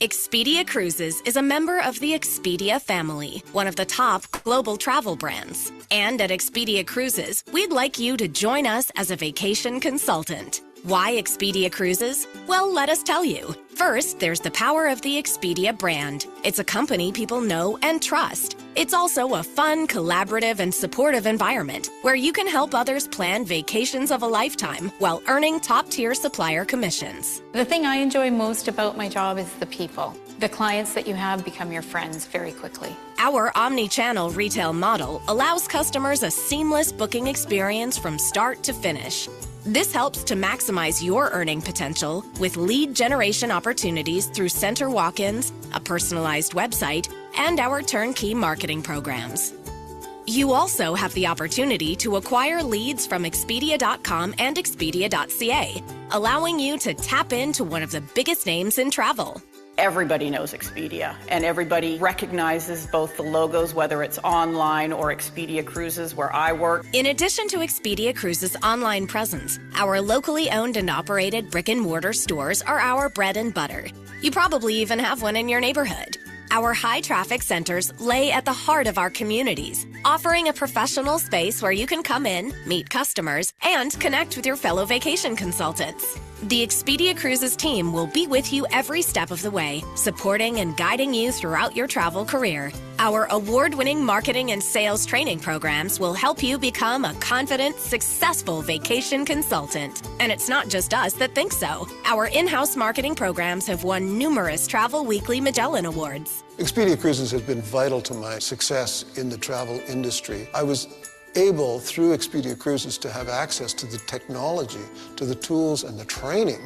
Expedia Cruises is a member of the Expedia family, one of the top global travel brands. And at Expedia Cruises, we'd like you to join us as a vacation consultant. Why Expedia Cruises? Well, let us tell you. First, there's the power of the Expedia brand. It's a company people know and trust. It's also a fun, collaborative, and supportive environment where you can help others plan vacations of a lifetime while earning top-tier supplier commissions. The thing I enjoy most about my job is the people. The clients that you have become your friends very quickly. Our omni-channel retail model allows customers a seamless booking experience from start to finish. This helps to maximize your earning potential with lead generation opportunities through center walk-ins, a personalized website, and our turnkey marketing programs. You also have the opportunity to acquire leads from Expedia.com and Expedia.ca, allowing you to tap into one of the biggest names in travel. Everybody knows Expedia, and everybody recognizes both the logos, whether it's online or Expedia Cruises, where I work. In addition to Expedia Cruises' online presence, our locally owned and operated brick-and-mortar stores are our bread and butter. You probably even have one in your neighborhood. Our high-traffic centers lay at the heart of our communities, offering a professional space where you can come in, meet customers, and connect with your fellow vacation consultants. The Expedia Cruises team will be with you every step of the way, supporting and guiding you throughout your travel career. Our award-winning marketing and sales training programs will help you become a confident, successful vacation consultant. And it's not just us that think so. Our in-house marketing programs have won numerous Travel Weekly Magellan Awards. Expedia Cruises has been vital to my success in the travel industry. I was able, through Expedia Cruises, to have access to the technology, to the tools and the training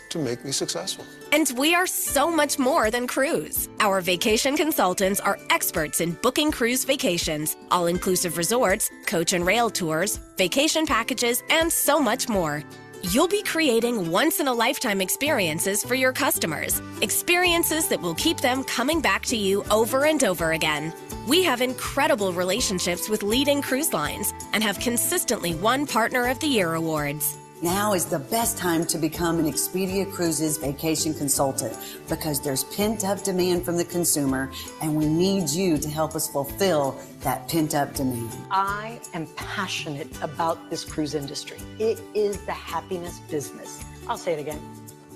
to make me successful. And we are so much more than cruise. Our vacation consultants are experts in booking cruise vacations, all-inclusive resorts, coach and rail tours, vacation packages, and so much more. You'll be creating once-in-a-lifetime experiences for your customers, experiences that will keep them coming back to you over and over again. We have incredible relationships with leading cruise lines and have consistently won Partner of the Year awards. Now is the best time to become an Expedia Cruises vacation consultant because there's pent-up demand from the consumer and we need you to help us fulfill that pent-up demand. I am passionate about this cruise industry. It is the happiness business. I'll say it again.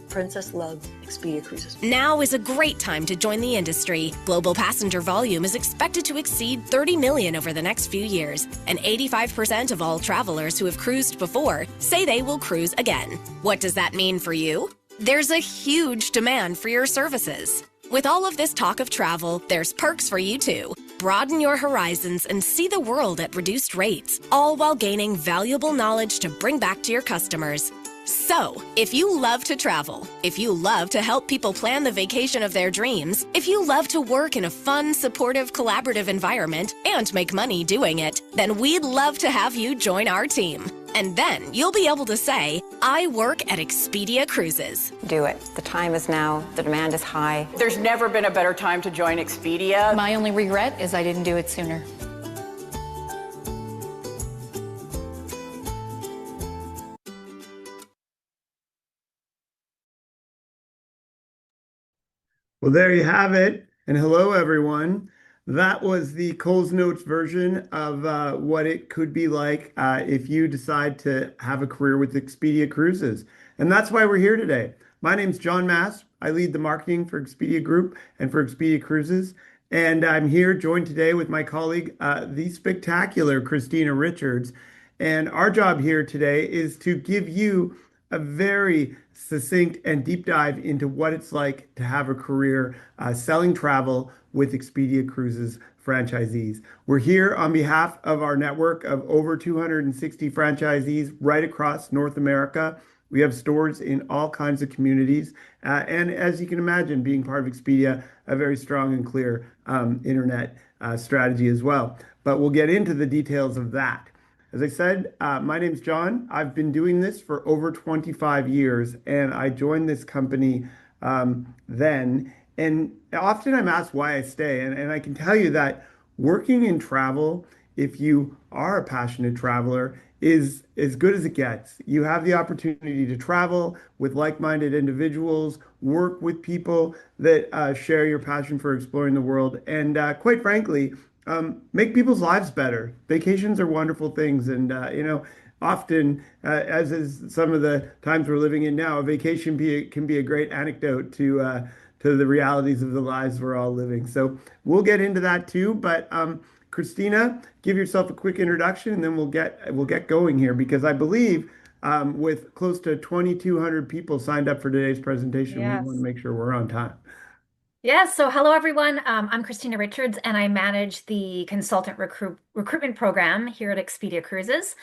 Princess loves Expedia Cruises. Now is a great time to join the industry. Global passenger volume is expected to exceed 30 million over the next few years, and 85% of all travelers who have cruised before say they will cruise again. What does that mean for you? There's a huge demand for your services. With all of this talk of travel, there's perks for you too. Broaden your horizons and see the world at reduced rates, all while gaining valuable knowledge to bring back to your customers. So, if you love to travel, if you love to help people plan the vacation of their dreams, if you love to work in a fun, supportive, collaborative environment and make money doing it, then we'd love to have you join our team. And then you'll be able to say, I work at Expedia Cruises. Do it. The time is now. The demand is high. There's never been a better time to join Expedia. My only regret is I didn't do it sooner. Well, there you have it. And hello, everyone. That was the Coles Notes version of what it could be like if you decide to have a career with Expedia Cruises. And that's why we're here today. My name's John Mass. I lead the marketing for Expedia Group and for Expedia Cruises. And I'm here joined today with my colleague, the spectacular Christina Richards. And our job here today is to give you a very succinct and deep dive into what it's like to have a career selling travel with Expedia Cruises franchisees. We're here on behalf of our network of over 260 franchisees right across North America. We have stores in all kinds of communities. And as you can imagine, being part of Expedia, a very strong and clear internet strategy as well. But we'll get into the details of that. As I said, my name's John. I've been doing this for over 25 years, and I joined this company then. And often I'm asked why I stay, and I can tell you that working in travel, if you are a passionate traveler, is as good as it gets. You have the opportunity to travel with like-minded individuals, work with people that share your passion for exploring the world, and quite frankly, make people's lives better. Vacations are wonderful things, and often, as is some of the times we're living in now, a vacation can be a great anecdote to the realities of the lives we're all living. So we'll get into that too. But Christina, give yourself a quick introduction, and then we'll get going here because I believe with close to 2,200 people signed up for today's presentation, we want to make sure we're on time. Yes. So hello, everyone. I'm Christina Richards, and I manage the consultant recruitment program here at Expedia Cruises.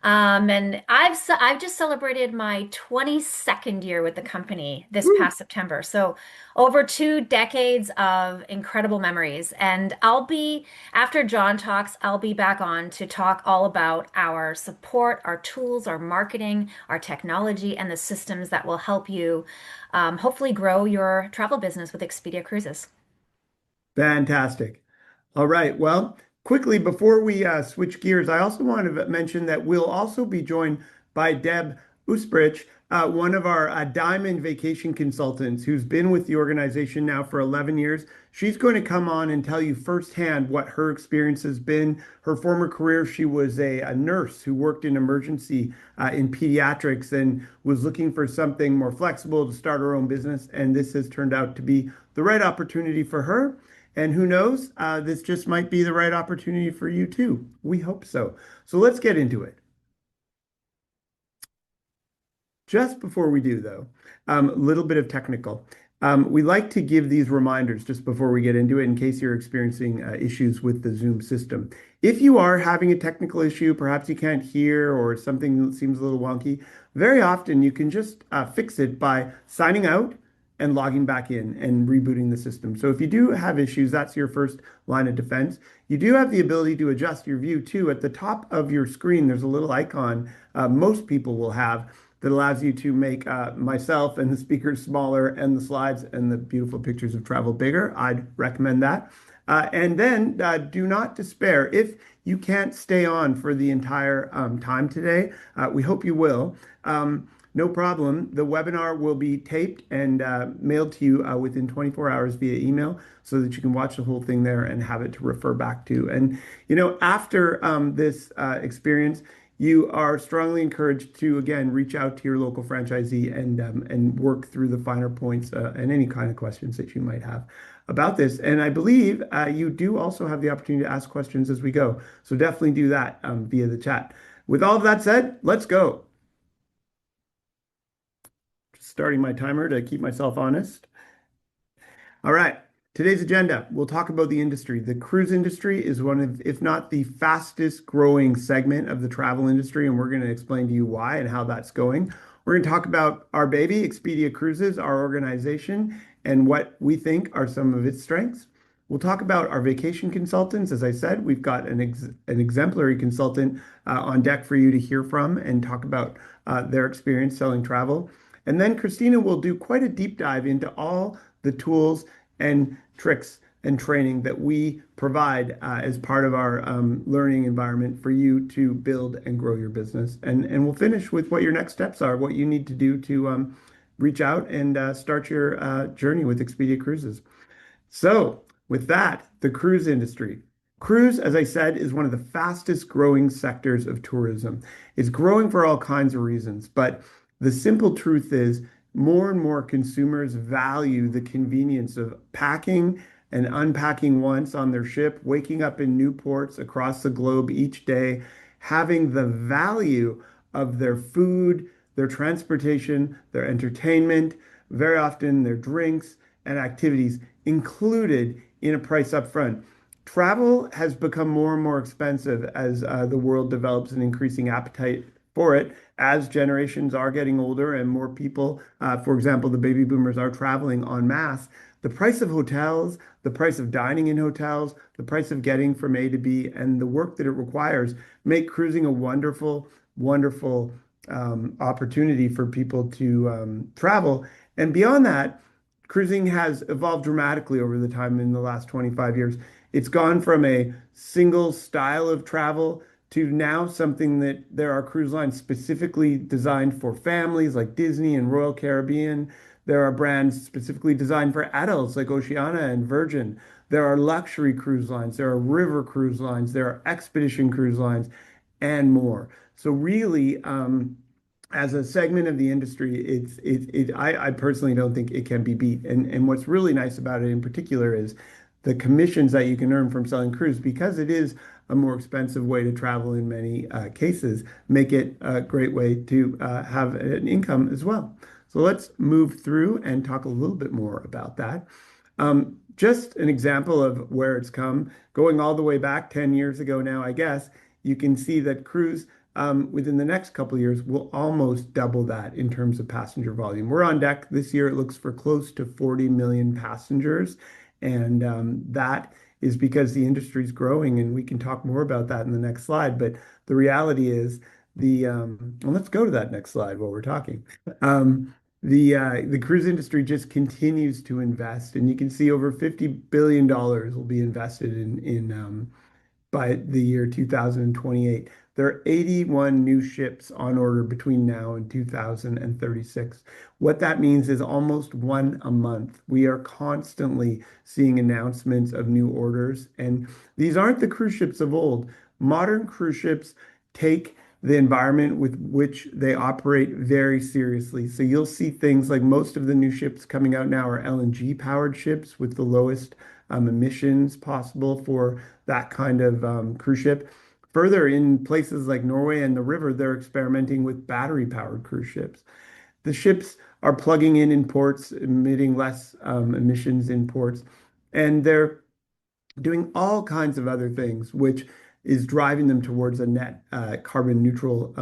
And I've just celebrated my 22nd year with the company this past September. So over 2 decades of incredible memories. And after John talks, I'll be back on to talk all about our support, our tools, our marketing, our technology, and the systems that will help you hopefully grow your travel business with Expedia Cruises. Fantastic. All right. Well, quickly, before we switch gears, I also want to mention that we'll also be joined by Deb Usbrich, one of our Diamond Vacation consultants who's been with the organization now for 11 years. She's going to come on and tell you firsthand what her experience has been. Her former career, she was a nurse who worked in emergency in pediatrics and was looking for something more flexible to start her own business. And this has turned out to be the right opportunity for her. And who knows, this just might be the right opportunity for you too. We hope so. So let's get into it. Just before we do, though, a little bit of technical. We like to give these reminders just before we get into it in case you're experiencing issues with the Zoom system. If you are having a technical issue, perhaps you can't hear or something that seems a little wonky, very often you can just fix it by signing out and logging back in and rebooting the system. So if you do have issues, that's your first line of defense. You do have the ability to adjust your view too. At the top of your screen, there's a little icon most people will have that allows you to make myself and the speakers smaller and the slides and the beautiful pictures of travel bigger. I'd recommend that. And then do not despair. If you can't stay on for the entire time today, we hope you will. No problem. The webinar will be taped and mailed to you within 24 hours via email so that you can watch the whole thing there and have it to refer back to. And, after this experience, you are strongly encouraged to, again, reach out to your local franchisee and work through the finer points and any kind of questions that you might have about this. And I believe you do also have the opportunity to ask questions as we go. So definitely do that via the chat. With all of that said, let's go. Just starting my timer to keep myself honest. All right. Today's agenda, we'll talk about the industry. The cruise industry is one of, if not the fastest growing segment of the travel industry, and we're going to explain to you why and how that's going. We're going to talk about our baby, Expedia Cruises, our organization, and what we think are some of its strengths. We'll talk about our vacation consultants. As I said, we've got an exemplary consultant on deck for you to hear from and talk about their experience selling travel. And then Christina will do quite a deep dive into all the tools and tricks and training that we provide as part of our learning environment for you to build and grow your business. And we'll finish with what your next steps are, what you need to do to reach out and start your journey with Expedia Cruises. So with that, the cruise industry. Cruise, as I said, is one of the fastest growing sectors of tourism. It's growing for all kinds of reasons, but the simple truth is more and more consumers value the convenience of packing and unpacking once on their ship, waking up in new ports across the globe each day, having the value of their food, their transportation, their entertainment, very often their drinks and activities included in a price up front. Travel has become more and more expensive as the world develops an increasing appetite for it, as generations are getting older and more people, for example, the baby boomers are traveling en masse. The price of hotels, the price of dining in hotels, the price of getting from A to B, and the work that it requires make cruising a wonderful, wonderful opportunity for people to travel. And beyond that, cruising has evolved dramatically over the time in the last 25 years. It's gone from a single style of travel to now something that there are cruise lines specifically designed for families like Disney and Royal Caribbean. There are brands specifically designed for adults like Oceania and Virgin. There are luxury cruise lines, there are river cruise lines, there are expedition cruise lines, and more. So really, as a segment of the industry, I personally don't think it can be beat. And what's really nice about it in particular is the commissions that you can earn from selling cruise, because it is a more expensive way to travel in many cases, make it a great way to have an income as well. So let's move through and talk a little bit more about that. Just an example of where it's come, going all the way back 10 years ago now, I guess, you can see that cruise within the next couple of years will almost double that in terms of passenger volume. We're on deck this year, it looks for close to 40 million passengers. And that is because the industry is growing, and we can talk more about that in the next slide. But the reality is well, let's go to that next slide while we're talking. The cruise industry just continues to invest, and you can see over $50 billion will be invested in by the year 2028. There are 81 new ships on order between now and 2036. What that means is almost one a month. We are constantly seeing announcements of new orders, and these aren't the cruise ships of old. Modern cruise ships take the environment with which they operate very seriously. So you'll see things like most of the new ships coming out now are LNG powered ships with the lowest emissions possible for that kind of cruise ship. Further, in places like Norway and the river, they're experimenting with battery powered cruise ships. The ships are plugging in ports, emitting less emissions in ports, and they're doing all kinds of other things, which is driving them towards a net carbon neutral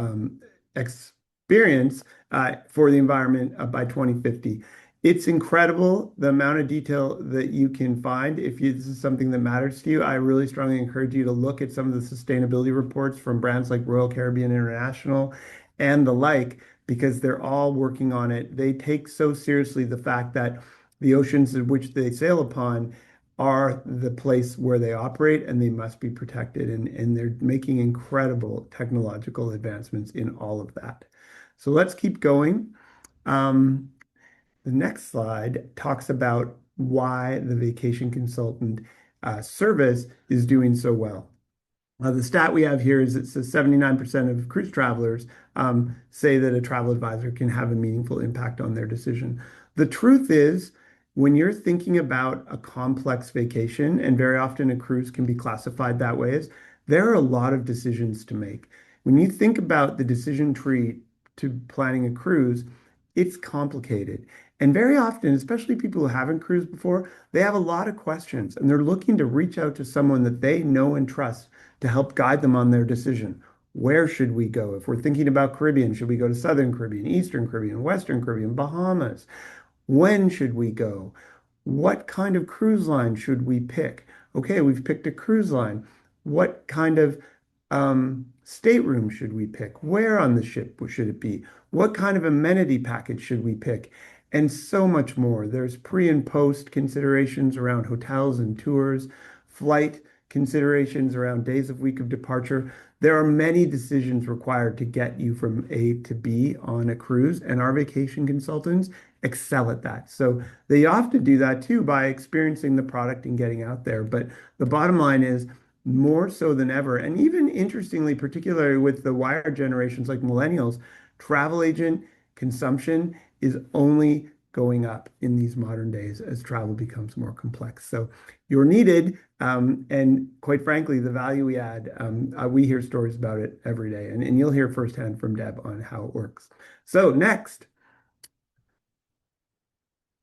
experience for the environment by 2050. It's incredible the amount of detail that you can find. If this is something that matters to you, I really strongly encourage you to look at some of the sustainability reports from brands like Royal Caribbean International and the like, because they're all working on it. They take so seriously the fact that the oceans in which they sail upon are the place where they operate, and they must be protected. And they're making incredible technological advancements in all of that. So let's keep going. The next slide talks about why the vacation consultant service is doing so well. The stat we have here is it says 79% of cruise travelers say that a travel advisor can have a meaningful impact on their decision. The truth is, when you're thinking about a complex vacation, and very often a cruise can be classified that way, there are a lot of decisions to make. When you think about the decision tree to planning a cruise, it's complicated. And very often, especially people who haven't cruised before, they have a lot of questions, and they're looking to reach out to someone that they know and trust to help guide them on their decision. Where should we go? If we're thinking about Caribbean, should we go to Southern Caribbean, Eastern Caribbean, Western Caribbean, Bahamas? When should we go? What kind of cruise line should we pick? Okay, we've picked a cruise line. What kind of stateroom should we pick? Where on the ship should it be? What kind of amenity package should we pick? And so much more. There's pre and post considerations around hotels and tours, flight considerations around days of week of departure. There are many decisions required to get you from A to B on a cruise, and our vacation consultants excel at that. So they often do that too by experiencing the product and getting out there. But the bottom line is, more so than ever, and even interestingly, particularly with the wired generations like millennials, travel agent consumption is only going up in these modern days as travel becomes more complex. So you're needed, and quite frankly, the value we add, we hear stories about it every day, and you'll hear firsthand from Deb on how it works. So next,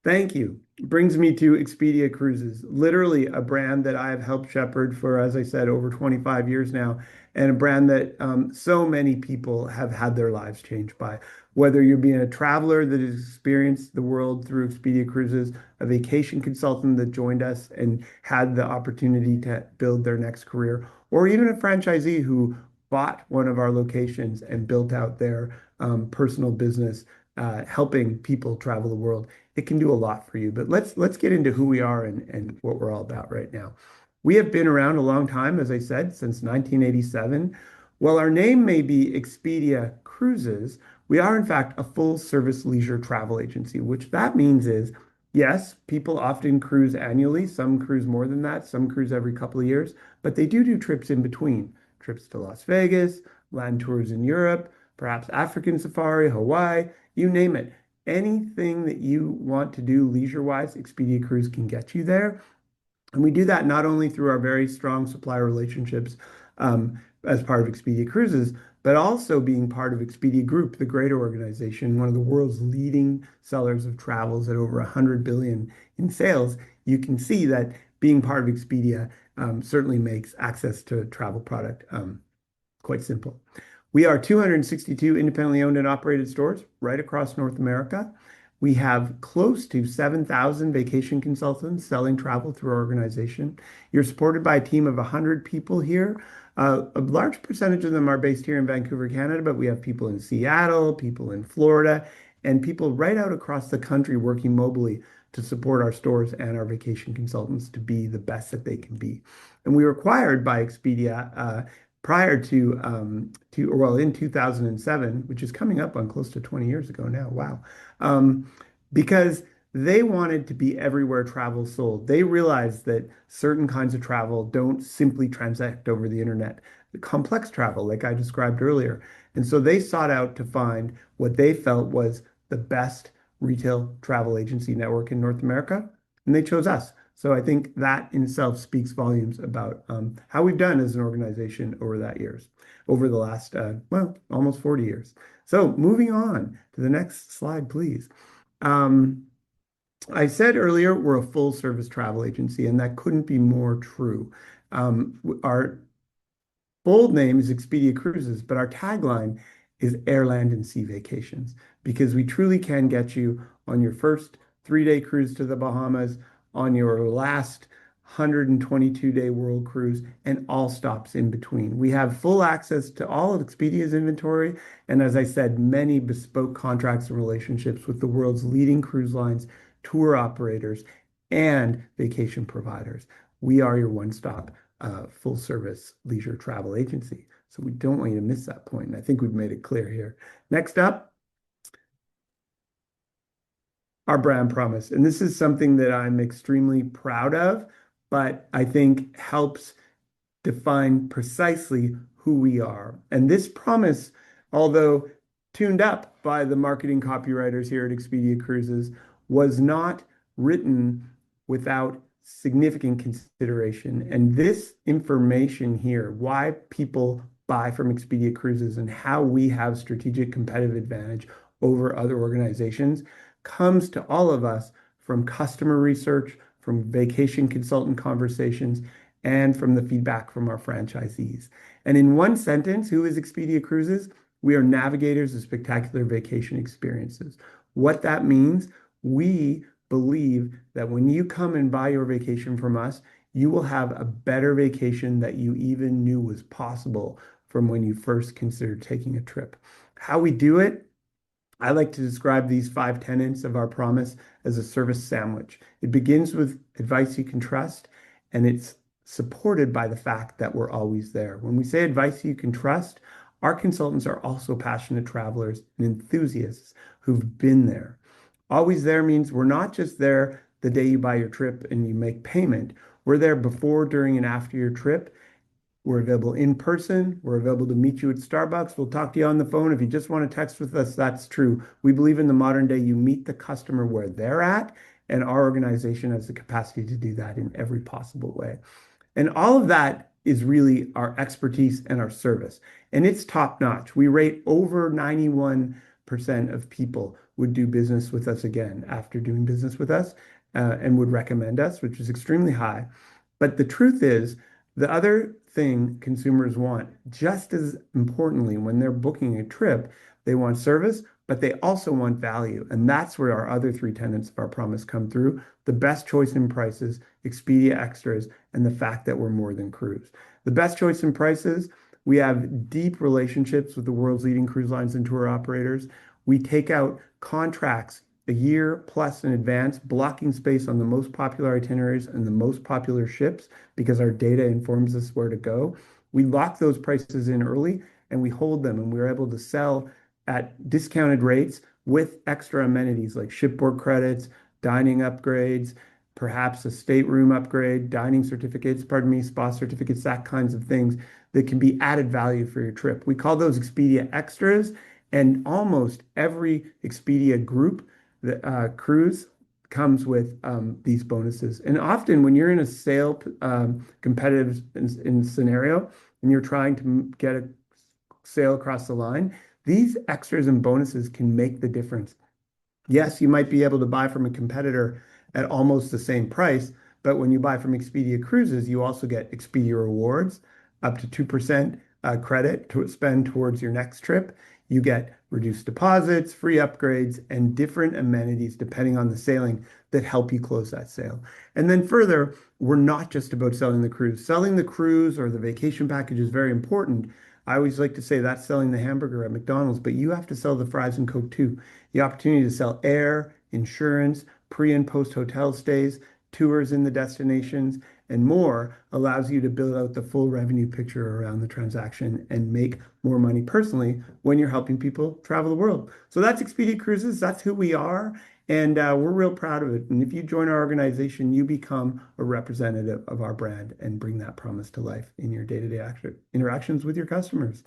thank you. Brings me to Expedia Cruises, literally a brand that I've helped shepherd for, as I said, over 25 years now, and a brand that so many people have had their lives changed by. Whether you're being a traveler that has experienced the world through Expedia Cruises, a vacation consultant that joined us and had the opportunity to build their next career, or even a franchisee who bought one of our locations and built out their personal business, helping people travel the world, it can do a lot for you. But let's get into who we are and what we're all about right now. We have been around a long time, as I said, since 1987. While our name may be Expedia Cruises, we are in fact a full service leisure travel agency, which that means is, yes, people often cruise annually. Some cruise more than that. Some cruise every couple of years, but they do trips in between, trips to Las Vegas, land tours in Europe, perhaps African safari, Hawaii, you name it. Anything that you want to do leisure-wise, Expedia Cruise can get you there. And we do that not only through our very strong supplier relationships as part of Expedia Cruises, but also being part of Expedia Group, the greater organization, one of the world's leading sellers of travels at over 100 billion in sales. You can see that being part of Expedia certainly makes access to travel product quite simple. We are 262 independently owned and operated stores right across North America. We have close to 7,000 vacation consultants selling travel through our organization. You're supported by a team of 100 people here. A large percentage of them are based here in Vancouver, Canada, but we have people in Seattle, people in Florida, and people right out across the country working mobily to support our stores and our vacation consultants to be the best that they can be. And we were acquired by Expedia prior to in 2007, which is coming up on close to 20 years ago now. Wow. Because they wanted to be everywhere travel sold. They realized that certain kinds of travel don't simply transact over the internet. Complex travel, like I described earlier. And so they sought out to find what they felt was the best retail travel agency network in North America, and they chose us. So I think that in itself speaks volumes about how we've done as an organization over the last, almost 40 years. So moving on to the next slide, please. I said earlier, we're a full service travel agency, and that couldn't be more true. Our bold name is Expedia Cruises, but our tagline is Air, Land, and Sea Vacations, because we truly can get you on your first 3-day cruise to the Bahamas, on your last 122-day world cruise, and all stops in between. We have full access to all of Expedia's inventory, and as I said, many bespoke contracts and relationships with the world's leading cruise lines, tour operators, and vacation providers. We are your one-stop full-service leisure travel agency. So we don't want you to miss that point, and I think we've made it clear here. Next up, our brand promise. And this is something that I'm extremely proud of, but I think helps define precisely who we are. And this promise, although tuned up by the marketing copywriters here at Expedia Cruises, was not written without significant consideration. And this information here, why people buy from Expedia Cruises and how we have strategic competitive advantage over other organizations, comes to all of us from customer research, from vacation consultant conversations, and from the feedback from our franchisees. And in one sentence, who is Expedia Cruises? We are navigators of spectacular vacation experiences. What that means, we believe that when you come and buy your vacation from us, you will have a better vacation that you even knew was possible from when you first considered taking a trip. How we do it, I like to describe these 5 tenets of our promise as a service sandwich. It begins with advice you can trust, and it's supported by the fact that we're always there. When we say advice you can trust, our consultants are also passionate travelers and enthusiasts who've been there. Always there means we're not just there the day you buy your trip and you make payment. We're there before, during, and after your trip. We're available in person. We're available to meet you at Starbucks. We'll talk to you on the phone. If you just want to text with us, that's true. We believe in the modern day, you meet the customer where they're at, and our organization has the capacity to do that in every possible way. And all of that is really our expertise and our service. And it's top notch. We rate over 91% of people would do business with us again after doing business with us and would recommend us, which is extremely high. But the truth is, the other thing consumers want, just as importantly, when they're booking a trip, they want service, but they also want value. And that's where our other 3 tenets of our promise come through: the best choice in prices, Expedia Extras, and the fact that we're more than cruise. The best choice in prices, we have deep relationships with the world's leading cruise lines and tour operators. We take out contracts a year plus in advance, blocking space on the most popular itineraries and the most popular ships because our data informs us where to go. We lock those prices in early and we hold them, and we're able to sell at discounted rates with extra amenities like shipboard credits, dining upgrades, perhaps a stateroom upgrade, dining certificates, pardon me, spa certificates, that kinds of things that can be added value for your trip. We call those Expedia Extras, and almost every Expedia group cruise comes with these bonuses. And often when you're in a sale competitive in scenario and you're trying to get a sale across the line, these extras and bonuses can make the difference. Yes, you might be able to buy from a competitor at almost the same price, but when you buy from Expedia Cruises, you also get Expedia Rewards, up to 2% credit to spend towards your next trip. You get reduced deposits, free upgrades, and different amenities depending on the sailing that help you close that sale. And then further, we're not just about selling the cruise. Selling the cruise or the vacation package is very important. I always like to say that's selling the hamburger at McDonald's, but you have to sell the fries and Coke too. The opportunity to sell air, insurance, pre and post hotel stays, tours in the destinations, and more allows you to build out the full revenue picture around the transaction and make more money personally when you're helping people travel the world. So that's Expedia Cruises. That's who we are. And we're real proud of it. And if you join our organization, you become a representative of our brand and bring that promise to life in your day-to-day interactions with your customers.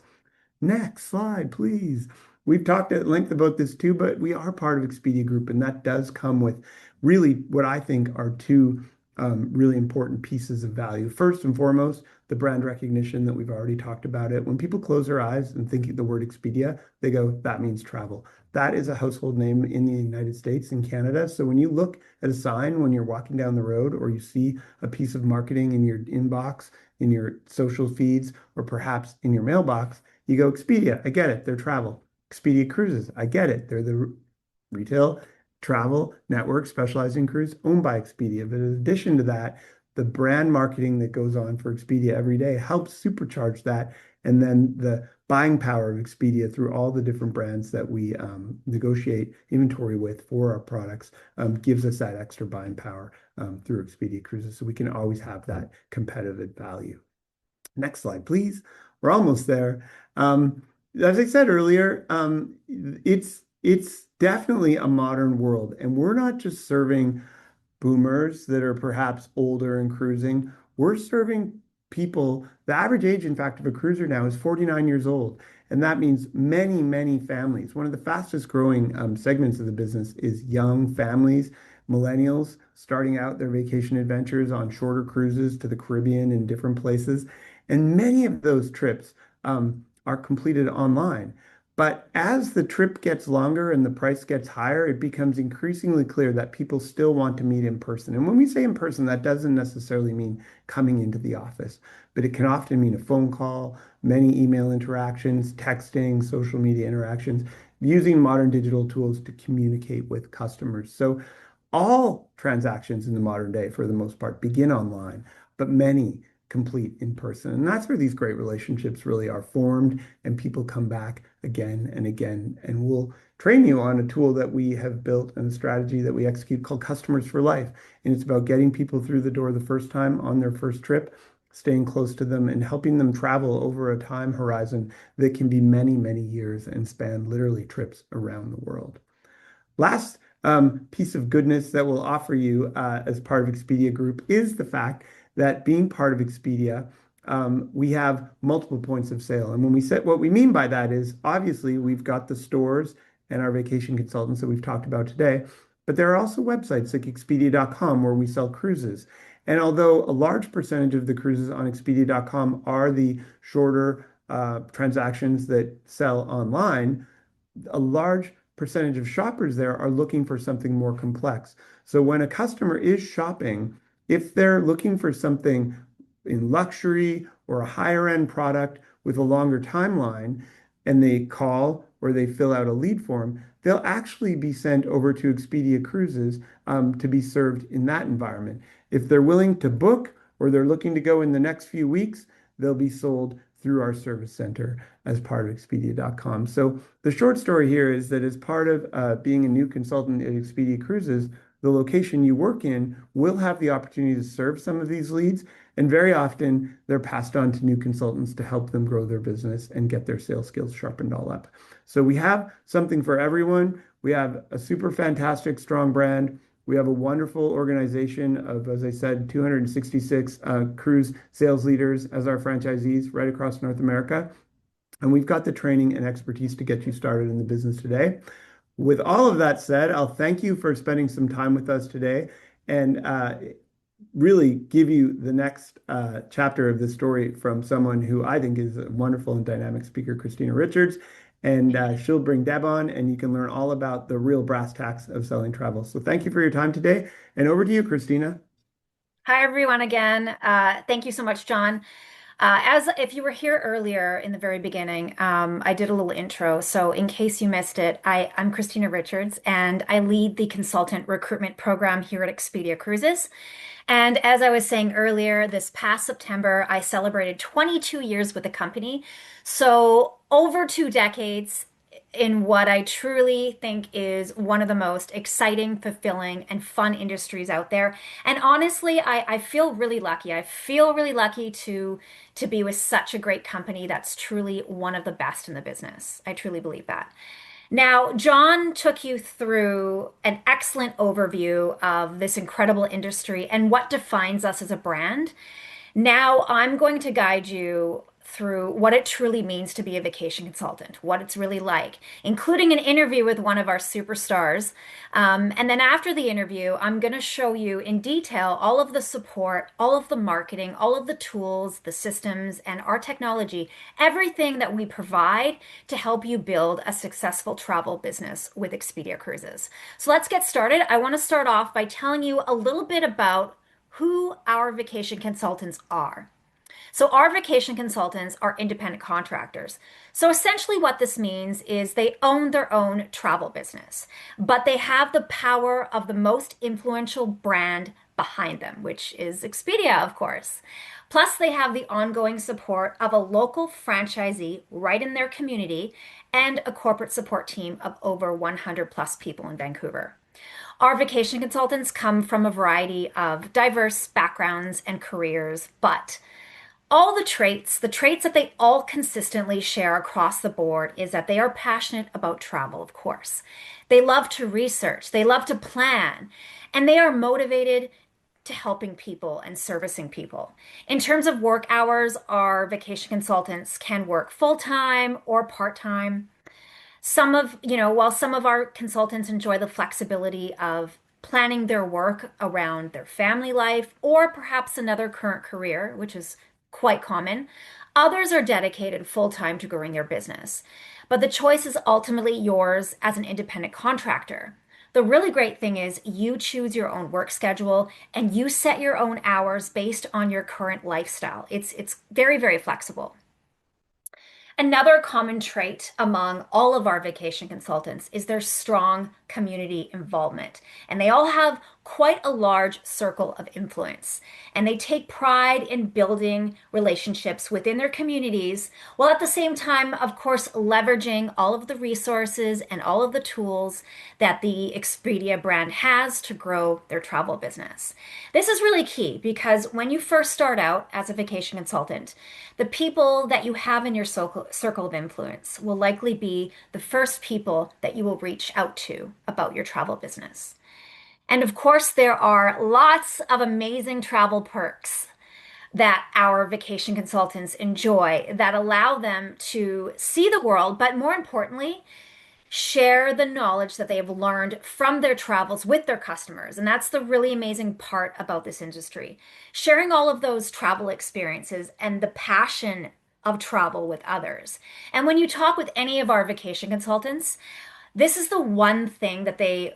Next slide, please. We've talked at length about this too, but we are part of Expedia Group, and that does come with really what I think are two really important pieces of value. First and foremost, the brand recognition that we've already talked about it. When people close their eyes and think the word Expedia, they go, that means travel. That is a household name in the United States and Canada. So when you look at a sign when you're walking down the road, or you see a piece of marketing in your inbox, in your social feeds, or perhaps in your mailbox, you go, Expedia, I get it, they're travel. Expedia Cruises, I get it, they're the retail travel network specializing in cruise owned by Expedia. But in addition to that, the brand marketing that goes on for Expedia every day helps supercharge that. And then the buying power of Expedia through all the different brands that we negotiate inventory with for our products gives us that extra buying power through Expedia Cruises. So we can always have that competitive value. Next slide, please. We're almost there. As I said earlier, it's definitely a modern world, and we're not just serving boomers that are perhaps older and cruising. We're serving people. The average age, in fact, of a cruiser now is 49 years old, and that means many, many families. One of the fastest growing segments of the business is young families, millennials starting out their vacation adventures on shorter cruises to the Caribbean and different places. And many of those trips are completed online. But as the trip gets longer and the price gets higher, it becomes increasingly clear that people still want to meet in person. And when we say in person, that doesn't necessarily mean coming into the office, but it can often mean a phone call, many email interactions, texting, social media interactions, using modern digital tools to communicate with customers. So all transactions in the modern day, for the most part, begin online, but many complete in person. And that's where these great relationships really are formed, and people come back again and again. And we'll train you on a tool that we have built and a strategy that we execute called Customers for Life. And it's about getting people through the door the first time on their first trip, staying close to them and helping them travel over a time horizon that can be many, many years and span literally trips around the world. Last piece of goodness that we'll offer you as part of Expedia Group is the fact that being part of Expedia, we have multiple points of sale. And when we say, what we mean by that is, obviously, we've got the stores and our vacation consultants that we've talked about today, but there are also websites like Expedia.com where we sell cruises. And although a large percentage of the cruises on Expedia.com are the shorter transactions that sell online, a large percentage of shoppers there are looking for something more complex. So when a customer is shopping, if they're looking for something in luxury or a higher end product with a longer timeline, and they call or they fill out a lead form, they'll actually be sent over to Expedia Cruises to be served in that environment. If they're willing to book or they're looking to go in the next few weeks, they'll be sold through our service center as part of Expedia.com. So the short story here is that as part of being a new consultant at Expedia Cruises, the location you work in will have the opportunity to serve some of these leads, And very often they're passed on to new consultants to help them grow their business and get their sales skills sharpened all up. So we have something for everyone. We have a super fantastic, strong brand. We have a wonderful organization of, as I said, 266 cruise sales leaders as our franchisees right across North America. And we've got the training and expertise to get you started in the business today. With all of that said, I'll thank you for spending some time with us today and really give you the next chapter of this story from someone who I think is a wonderful and dynamic speaker, Christina Richards. And she'll bring Deb on, and you can learn all about the real brass tacks of selling travel. So thank you for your time today. And over to you, Christina. Hi, everyone, again. Thank you so much, John. If you were here earlier in the very beginning, I did a little intro. So in case you missed it, I'm Christina Richards, and I lead the consultant recruitment program here at Expedia Cruises. And as I was saying earlier, this past September, I celebrated 22 years with the company. So over 2 decades in what I truly think is one of the most exciting, fulfilling, and fun industries out there. And honestly, I feel really lucky. I feel really lucky to be with such a great company that's truly one of the best in the business. I truly believe that. Now, John took you through an excellent overview of this incredible industry and what defines us as a brand. Now, I'm going to guide you through what it truly means to be a vacation consultant, what it's really like, including an interview with one of our superstars. And then after the interview, I'm going to show you in detail all of the support, all of the marketing, all of the tools, the systems, and our technology, everything that we provide to help you build a successful travel business with Expedia Cruises. So let's get started. I want to start off by telling you a little bit about who our vacation consultants are. So our vacation consultants are independent contractors. So essentially what this means is they own their own travel business, but they have the power of the most influential brand behind them, which is Expedia, of course. Plus, they have the ongoing support of a local franchisee right in their community and a corporate support team of over 100 plus people in Vancouver. Our vacation consultants come from a variety of diverse backgrounds and careers, but all the traits that they all consistently share across the board is that they are passionate about travel, of course. They love to research, they love to plan, and they are motivated to helping people and servicing people. In terms of work hours, our vacation consultants can work full-time or part-time. While some of our consultants enjoy the flexibility of planning their work around their family life or perhaps another current career, which is quite common. Others are dedicated full-time to growing their business, but the choice is ultimately yours as an independent contractor. The really great thing is you choose your own work schedule and you set your own hours based on your current lifestyle. It's very, very flexible. Another common trait among all of our vacation consultants is their strong community involvement. And they all have quite a large circle of influence. And they take pride in building relationships within their communities, while at the same time, of course, leveraging all of the resources and all of the tools that the Expedia brand has to grow their travel business. This is really key because when you first start out as a vacation consultant, the people that you have in your circle of influence will likely be the first people that you will reach out to about your travel business. And of course, there are lots of amazing travel perks that our vacation consultants enjoy that allow them to see the world, but more importantly, share the knowledge that they have learned from their travels with their customers. And that's the really amazing part about this industry. Sharing all of those travel experiences and the passion of travel with others. And when you talk with any of our vacation consultants, this is the one thing that they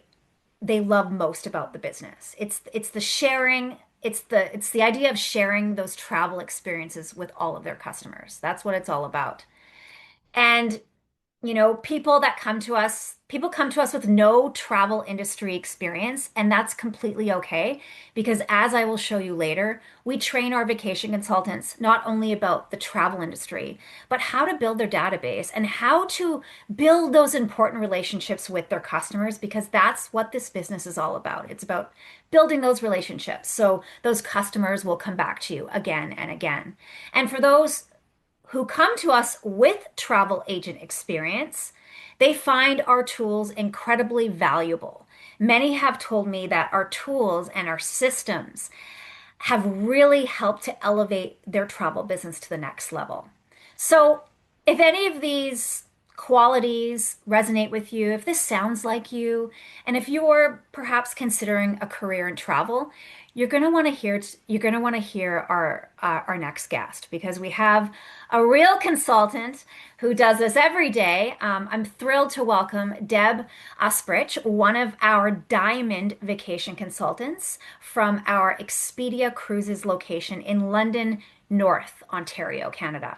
love most about the business. It's the sharing, it's the idea of sharing those travel experiences with all of their customers. That's what it's all about. And people come to us with no travel industry experience, and that's completely okay because as I will show you later, we train our vacation consultants not only about the travel industry, but how to build their database and how to build those important relationships with their customers because that's what this business is all about. It's about building those relationships so those customers will come back to you again and again. And for those who come to us with travel agent experience, they find our tools incredibly valuable. Many have told me that our tools and our systems have really helped to elevate their travel business to the next level. So, if any of these qualities resonate with you, if this sounds like you, and if you're perhaps considering a career in travel, you're going to want to hear our next guest because we have a real consultant who does this every day. I'm thrilled to welcome Deb Usprich, one of our Diamond Vacation consultants from our Expedia Cruises location in London, North Ontario, Canada.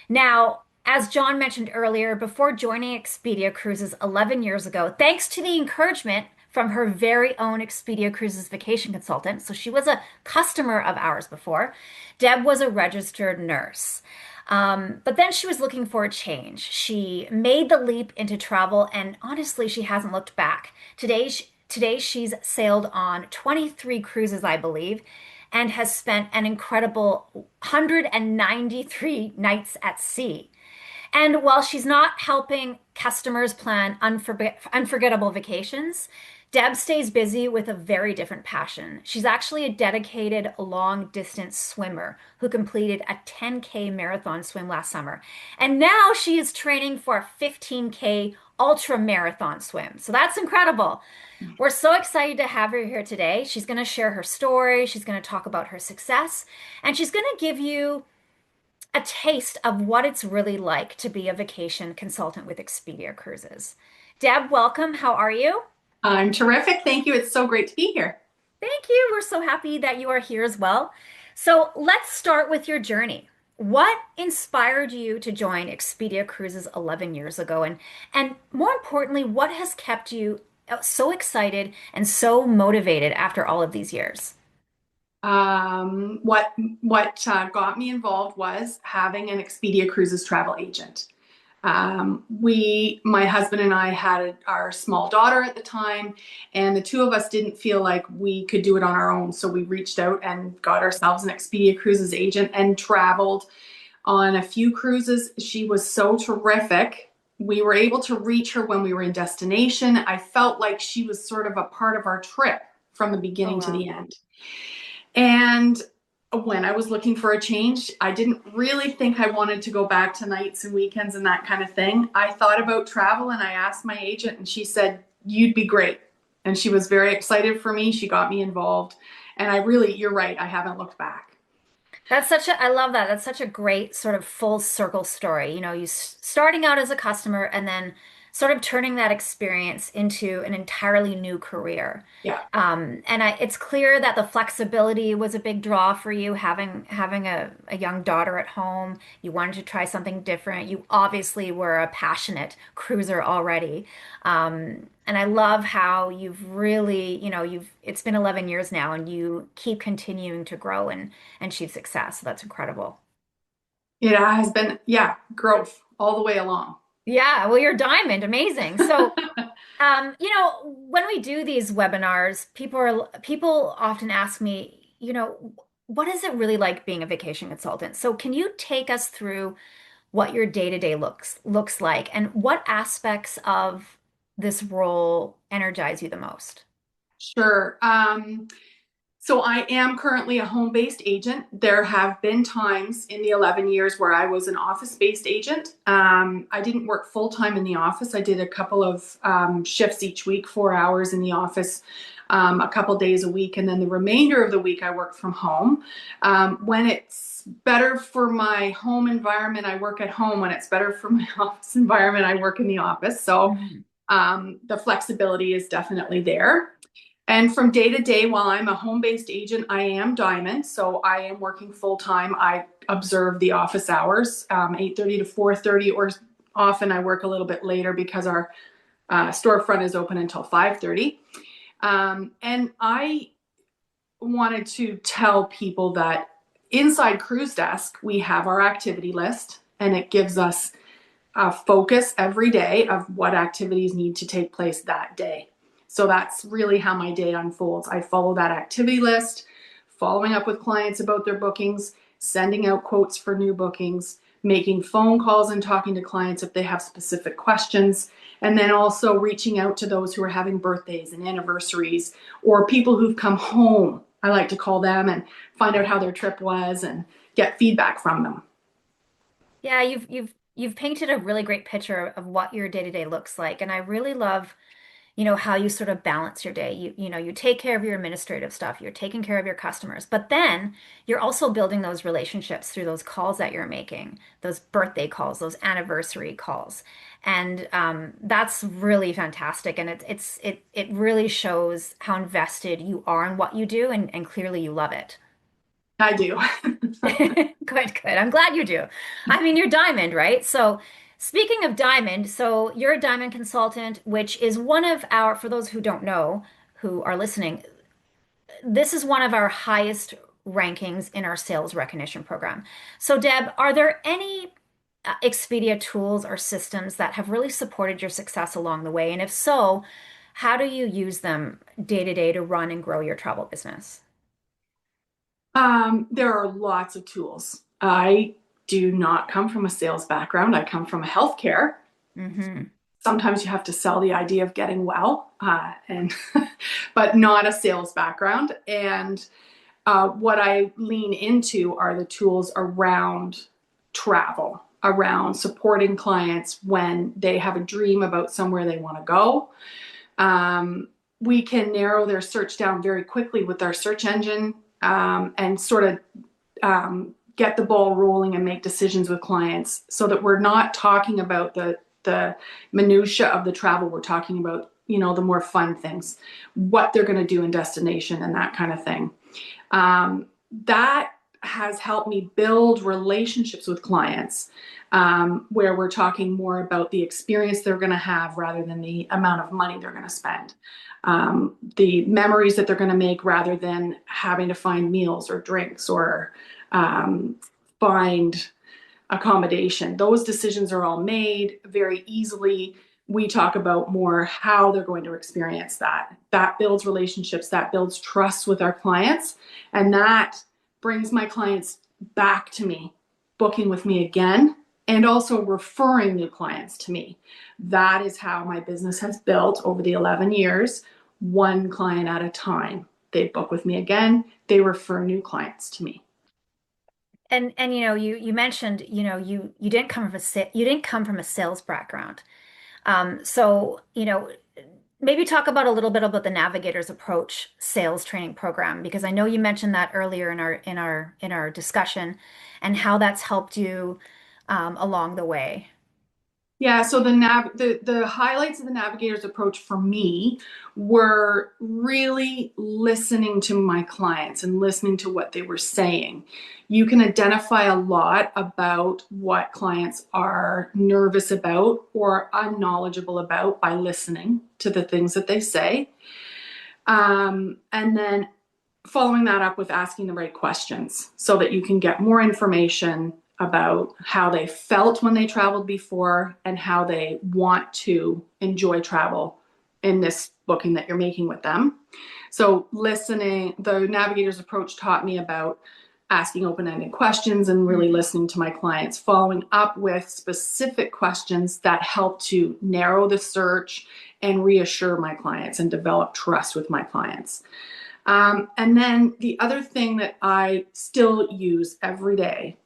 Now, as John mentioned earlier, before joining Expedia Cruises 11 years ago, thanks to the encouragement from her very own Expedia Cruises vacation consultant, so she was a customer of ours before, Deb was a registered nurse. But then she was looking for a change. She made the leap into travel, and honestly, she hasn't looked back. Today she's sailed on 23 cruises, I believe, and has spent an incredible 193 nights at sea. And while she's not helping customers plan unforgettable vacations, Deb stays busy with a very different passion. She's actually a dedicated long-distance swimmer who completed a 10K marathon swim last summer. And now she is training for a 15K ultra marathon swim. So that's incredible. We're so excited to have her here today. She's going to share her story. She's going to talk about her success. And she's going to give you a taste of what it's really like to be a vacation consultant with Expedia Cruises. Deb, welcome. How are you? I'm terrific. Thank you. It's so great to be here. Thank you. We're so happy that you are here as well. So let's start with your journey. What inspired you to join Expedia Cruises 11 years ago? And more importantly, what has kept you so excited and so motivated after all of these years? What got me involved was having an Expedia Cruises travel agent. My husband and I had our small daughter at the time, and the two of us didn't feel like we could do it on our own. So we reached out and got ourselves an Expedia Cruises agent and traveled on a few cruises. She was so terrific. We were able to reach her when we were in destination. I felt like she was sort of a part of our trip from the beginning to the end. And when I was looking for a change, I didn't really think I wanted to go back to nights and weekends and that kind of thing. I thought about travel and I asked my agent and she said, "You'd be great." And she was very excited for me. She got me involved. And you're right, I haven't looked back. I love that. That's such a great sort of full circle story. You starting out as a customer and then sort of turning that experience into an entirely new career. Yeah. It's clear that the flexibility was a big draw for you, having a young daughter at home. You wanted to try something different. You obviously were a passionate cruiser already. And I love how you've really, it's been 11 years now and you keep continuing to grow and achieve success. So that's incredible. It has been, growth all the way along. Yeah, well, you're Diamond, amazing. So, when we do these webinars, people often ask me, what is it really like being a vacation consultant? So, can you take us through what your day-to-day looks like, and what aspects of this role energize you the most? Sure. So I am currently a home-based agent. There have been times in the 11 years where I was an office-based agent. I didn't work full-time in the office. I did a couple of shifts each week, 4 hours in the office, a couple days a week. And then the remainder of the week, I worked from home. When it's better for my home environment, I work at home. When it's better for my office environment, I work in the office. So the flexibility is definitely there. And from day to day, while I'm a home-based agent, I am Diamond. So I am working full-time. I observe the office hours, 8:30 to 4:30, or often I work a little bit later because our storefront is open until 5:30. And I wanted to tell people that inside Cruise Desk, we have our activity list, and it gives us a focus every day of what activities need to take place that day. So that's really how my day unfolds. I follow that activity list, following up with clients about their bookings, sending out quotes for new bookings, making phone calls and talking to clients if they have specific questions, and then also reaching out to those who are having birthdays and anniversaries, or people who've come home, I like to call them, and find out how their trip was and get feedback from them. Yeah, you've painted a really great picture of what your day-to-day looks like, and I really love, how you sort of balance your day. You take care of your administrative stuff, you're taking care of your customers, but then you're also building those relationships through those calls that you're making, those birthday calls, those anniversary calls. And that's really fantastic. And it really shows how invested you are in what you do, and clearly you love it. I do. Good. I'm glad you do. I mean, you're Diamond, right? So speaking of Diamond, so you're a Diamond consultant, which is one of our, for those who don't know, who are listening, this is one of our highest rankings in our sales recognition program. So Deb, are there any Expedia tools or systems that have really supported your success along the way? And if so, how do you use them day to day to run and grow your travel business? There are lots of tools. I do not come from a sales background. I come from healthcare. Mm-hmm. Sometimes you have to sell the idea of getting well, but not a sales background. And what I lean into are the tools around travel, around supporting clients when they have a dream about somewhere they want to go. We can narrow their search down very quickly with our search engine, and sort of get the ball rolling and make decisions with clients, so that we're not talking about the minutia of the travel. We're talking about, the more fun things, what they're going to do in destination and that kind of thing. That has helped me build relationships with clients, where we're talking more about the experience they're going to have rather than the amount of money they're going to spend. The memories that they're going to make rather than having to find meals or drinks or find accommodation. Those decisions are all made very easily. We talk about more how they're going to experience that. That builds relationships, that builds trust with our clients, and that brings my clients back to me, booking with me again, and also referring new clients to me. That is how my business has built over the 11 years, one client at a time. They book with me again, they refer new clients to me. And you mentioned, you didn't come from a sales background. So, maybe talk about a little bit about the Navigators Approach sales training program, because I know you mentioned that earlier in our discussion, and how that's helped you along the way. Yeah, so the highlights of the Navigators Approach for me were really listening to my clients and listening to what they were saying. You can identify a lot about what clients are nervous about or unknowledgeable about by listening to the things that they say. And then following that up with asking the right questions so that you can get more information about how they felt when they traveled before and how they want to enjoy travel in this booking that you're making with them. So listening, the Navigators Approach taught me about asking open-ended questions and really listening to my clients, following up with specific questions that help to narrow the search and reassure my clients and develop trust with my clients. And then the other thing that I still use every day,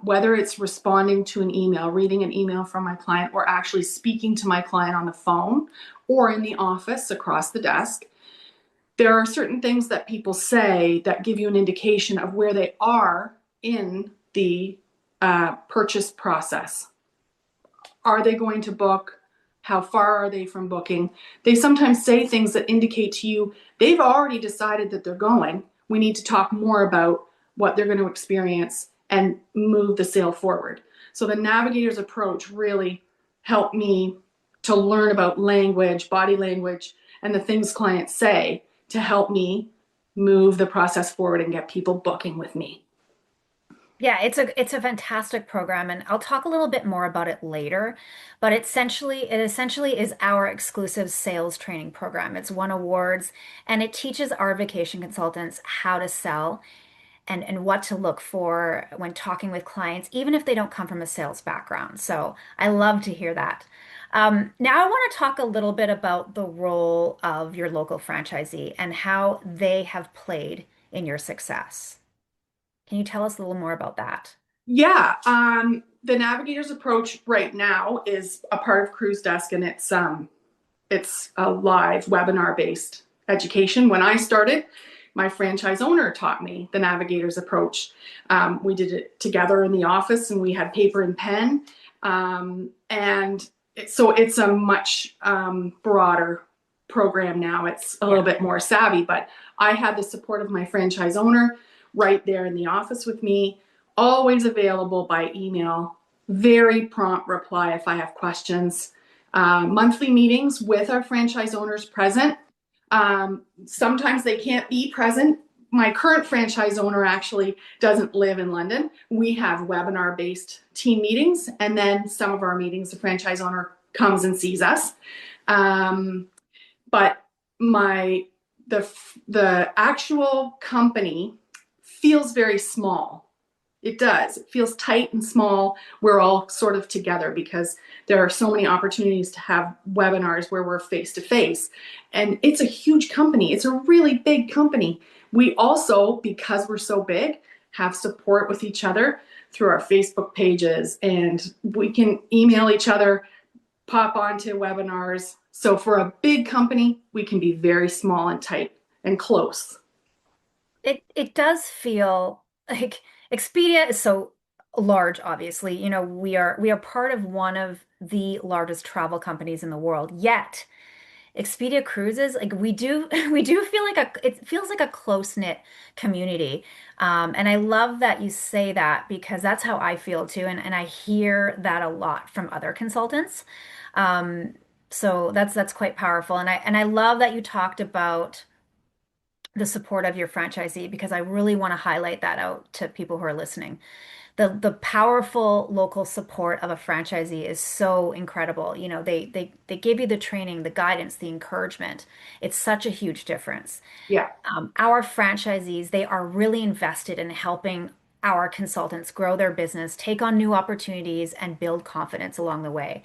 whether it's responding to an email, reading an email from my client, or actually speaking to my client on the phone or in the office across the desk, there are certain things that people say that give you an indication of where they are in the purchase process. Are they going to book? How far are they from booking? They sometimes say things that indicate to you they've already decided that they're going. We need to talk more about what they're going to experience and move the sale forward. So the navigator's approach really helped me to learn about language, body language, and the things clients say to help me move the process forward and get people booking with me. Yeah, it's a fantastic program, and I'll talk a little bit more about it later. But it essentially is our exclusive sales training program. It's won awards, and it teaches our vacation consultants how to sell and what to look for when talking with clients, even if they don't come from a sales background. So I love to hear that. Now I want to talk a little bit about the role of your local franchisee and how they have played in your success. Can you tell us a little more about that? Yeah, the navigator's approach right now is a part of Cruise Desk, and it's a live webinar based education. When I started, my franchise owner taught me the navigator's approach. We did it together in the office, and we had paper and pen. So it's a much broader program now. It's a little bit more savvy, but I had the support of my franchise owner right there in the office with me, always available by email, very prompt reply if I have questions. Monthly meetings with our franchise owners present. Sometimes they can't be present. My current franchise owner actually doesn't live in London. We have webinar-based team meetings, and then some of our meetings, the franchise owner comes and sees us. But the actual company feels very small. It does. It feels tight and small. We're all sort of together because there are so many opportunities to have webinars where we're face to face. And it's a huge company. It's a really big company. We also, because we're so big, have support with each other through our Facebook pages, and we can email each other, pop onto webinars. So for a big company, we can be very small and tight and close. It does feel like Expedia is so large, obviously. You know, we are part of one of the largest travel companies in the world. Yet Expedia Cruises, like we do feel like it feels like a close-knit community. And I love that you say that because that's how I feel too. And I hear that a lot from other consultants. So that's quite powerful. And I love that you talked about the support of your franchisee, because I really want to highlight that out to people who are listening. The powerful local support of a franchisee is so incredible. You know, they give you the training, the guidance, the encouragement. It's such a huge difference. Yeah. Our franchisees, they are really invested in helping our consultants grow their business, take on new opportunities, and build confidence along the way.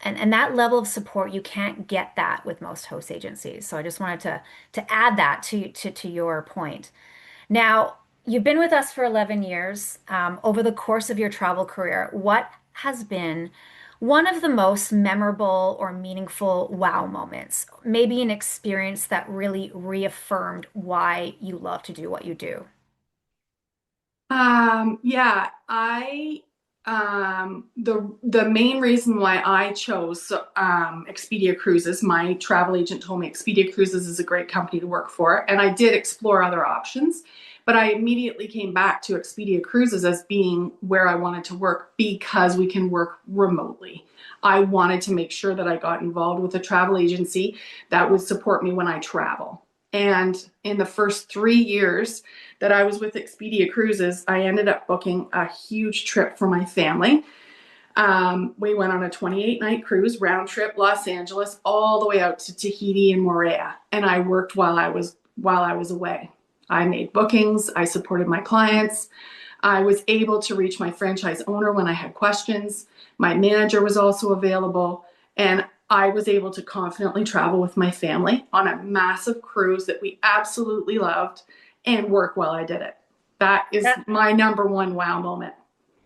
And that level of support, you can't get that with most host agencies. So I just wanted to add that to your point. Now, you've been with us for 11 years. Over the course of your travel career, what has been one of the most memorable or meaningful wow moments? Maybe an experience that really reaffirmed why you love to do what you do. Yeah, the main reason why I chose Expedia Cruises, my travel agent told me Expedia Cruises is a great company to work for, and I did explore other options, but I immediately came back to Expedia Cruises as being where I wanted to work because we can work remotely. I wanted to make sure that I got involved with a travel agency that would support me when I travel. And in the first 3 years that I was with Expedia Cruises, I ended up booking a huge trip for my family. We went on a 28-night cruise, round trip, Los Angeles, all the way out to Tahiti and Moorea. And I worked while I was away. I made bookings. I supported my clients. I was able to reach my franchise owner when I had questions. My manager was also available. And I was able to confidently travel with my family on a massive cruise that we absolutely loved and work while I did it. That is my number one wow moment.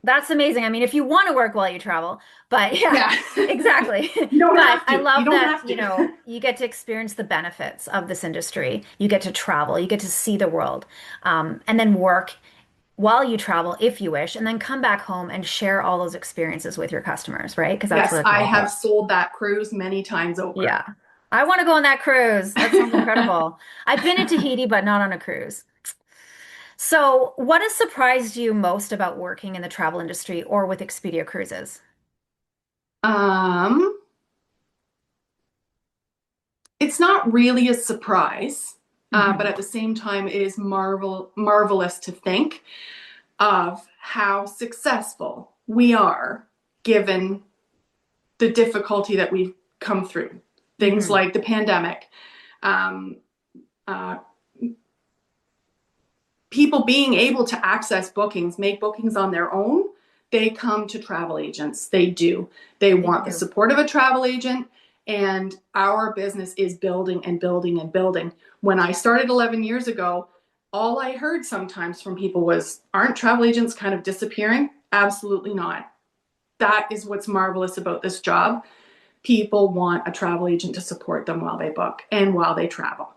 That's amazing. I mean, if you want to work while you travel, but yeah. Exactly. You don't have to. I love You don't that, have to. you know, you get to experience the benefits of this industry. You get to travel, you get to see the world, and then work while you travel if you wish, and then come back home and share all those experiences with your customers, right? Because that's Yes, what it's I all have about. sold that cruise many times over. Yeah. I want to go on that cruise. That sounds incredible. I've been in Tahiti, but not on a cruise. So, what has surprised you most about working in the travel industry or with Expedia Cruises? It's not really a surprise, but at the same time, it is marvelous to think of how successful we are given the difficulty that we've come through. Things like the pandemic, people being able to access bookings, make bookings on their own. They come to travel agents. They do. They want the support of a travel agent, and our business is building and building and building. When I started 11 years ago, all I heard sometimes from people was, aren't travel agents kind of disappearing? Absolutely not. That is what's marvelous about this job. People want a travel agent to support them while they book and while they travel.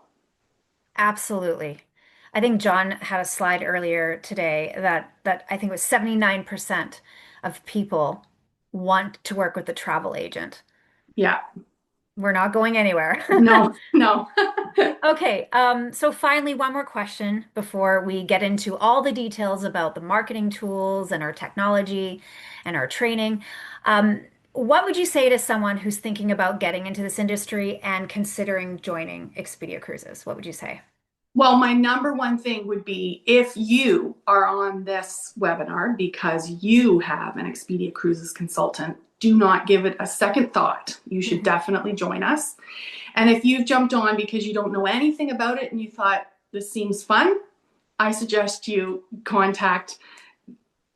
Absolutely. I think John had a slide earlier today that I think was 79% of people want to work with a travel agent. Yeah. We're not going anywhere. No. Okay, so finally, one more question before we get into all the details about the marketing tools and our technology and our training. What would you say to someone who's thinking about getting into this industry and considering joining Expedia Cruises? What would you say? Well, my number one thing would be, if you are on this webinar because you have an Expedia Cruises consultant, do not give it a second thought. You should definitely join us. And if you've jumped on because you don't know anything about it and you thought this seems fun, I suggest you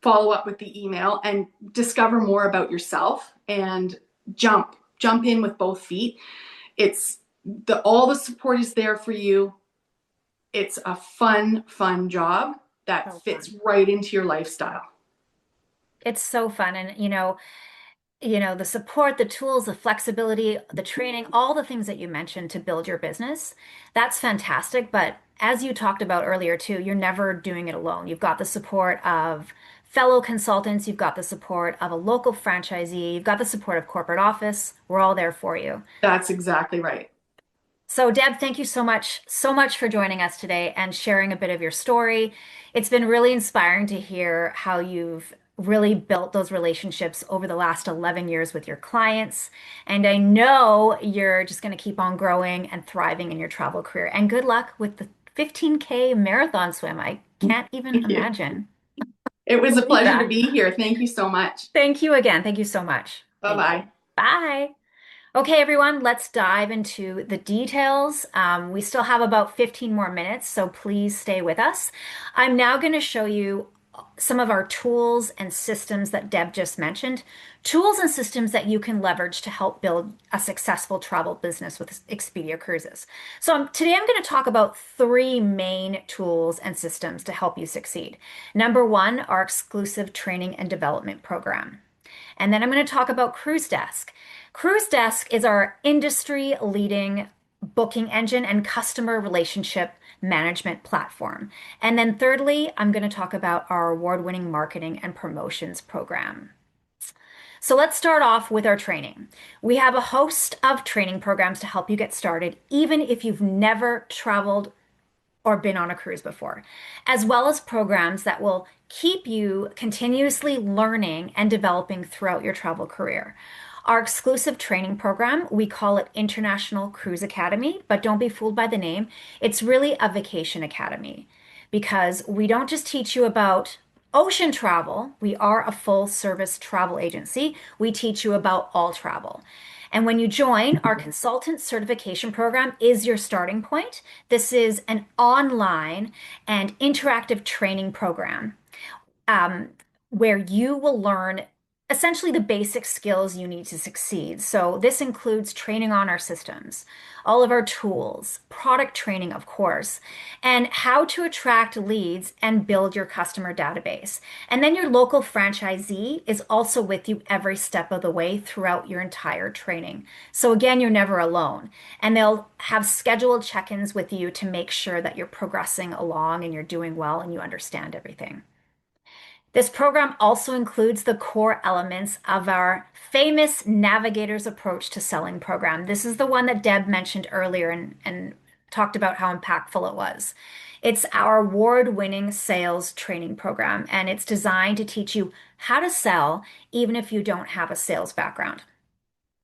follow up with the email and discover more about yourself and jump in with both feet. All the support is there for you. It's a fun job that fits right into your lifestyle. It's so fun. And, the support, the tools, the flexibility, the training, all the things that you mentioned to build your business, that's fantastic. But as you talked about earlier too, you're never doing it alone. You've got the support of fellow consultants. You've got the support of a local franchisee. You've got the support of corporate office. We're all there for you. That's exactly right. So Deb, thank you so much for joining us today and sharing a bit of your story. It's been really inspiring to hear how you've really built those relationships over the last 11 years with your clients. And I know you're just going to keep on growing and thriving in your travel career. And good luck with the 15K marathon swim. I can't even imagine. It was a pleasure to be here. Thank you so much. Thank you again. Thank you so much. Bye-bye. Bye. Okay, everyone, let's dive into the details. We still have about 15 more minutes, so please stay with us. I'm now going to show you some of our tools and systems that Deb just mentioned, tools and systems that you can leverage to help build a successful travel business with Expedia Cruises. So today I'm going to talk about 3 main tools and systems to help you succeed. Number 1, our exclusive training and development program. And then I'm going to talk about Cruise Desk. Cruise Desk is our industry-leading booking engine and customer relationship management platform. And then thirdly, I'm going to talk about our award-winning marketing and promotions program. So let's start off with our training. We have a host of training programs to help you get started, even if you've never traveled or been on a cruise before, as well as programs that will keep you continuously learning and developing throughout your travel career. Our exclusive training program, we call it International Cruise Academy, but don't be fooled by the name. It's really a vacation academy because we don't just teach you about ocean travel. We are a full service travel agency. We teach you about all travel. And when you join, our consultant certification program is your starting point. This is an online and interactive training program where you will learn essentially the basic skills you need to succeed. So this includes training on our systems, all of our tools, product training, of course, and how to attract leads and build your customer database. And then your local franchisee is also with you every step of the way throughout your entire training. So again, you're never alone. And they'll have scheduled check-ins with you to make sure that you're progressing along and you're doing well and you understand everything. This program also includes the core elements of our famous Navigator's Approach to Selling program. This is the one that Deb mentioned earlier and talked about how impactful it was. It's our award-winning sales training program, and it's designed to teach you how to sell even if you don't have a sales background.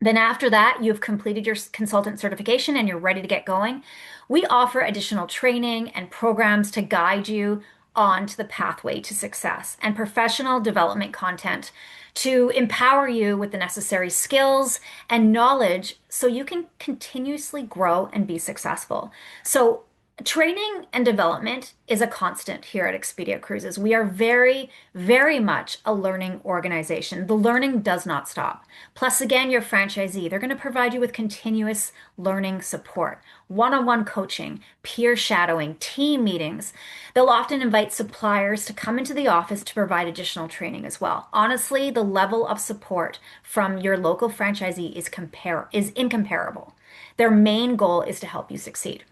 Then after that, you've completed your consultant certification and you're ready to get going. We offer additional training and programs to guide you onto the pathway to success and professional development content to empower you with the necessary skills and knowledge so you can continuously grow and be successful. So training and development is a constant here at Expedia Cruises. We are very, very much a learning organization. The learning does not stop. Plus, again, your franchisee, they're going to provide you with continuous learning support, one-on-one coaching, peer shadowing, team meetings. They'll often invite suppliers to come into the office to provide additional training as well. Honestly, the level of support from your local franchisee is incomparable. Their main goal is to help you succeed.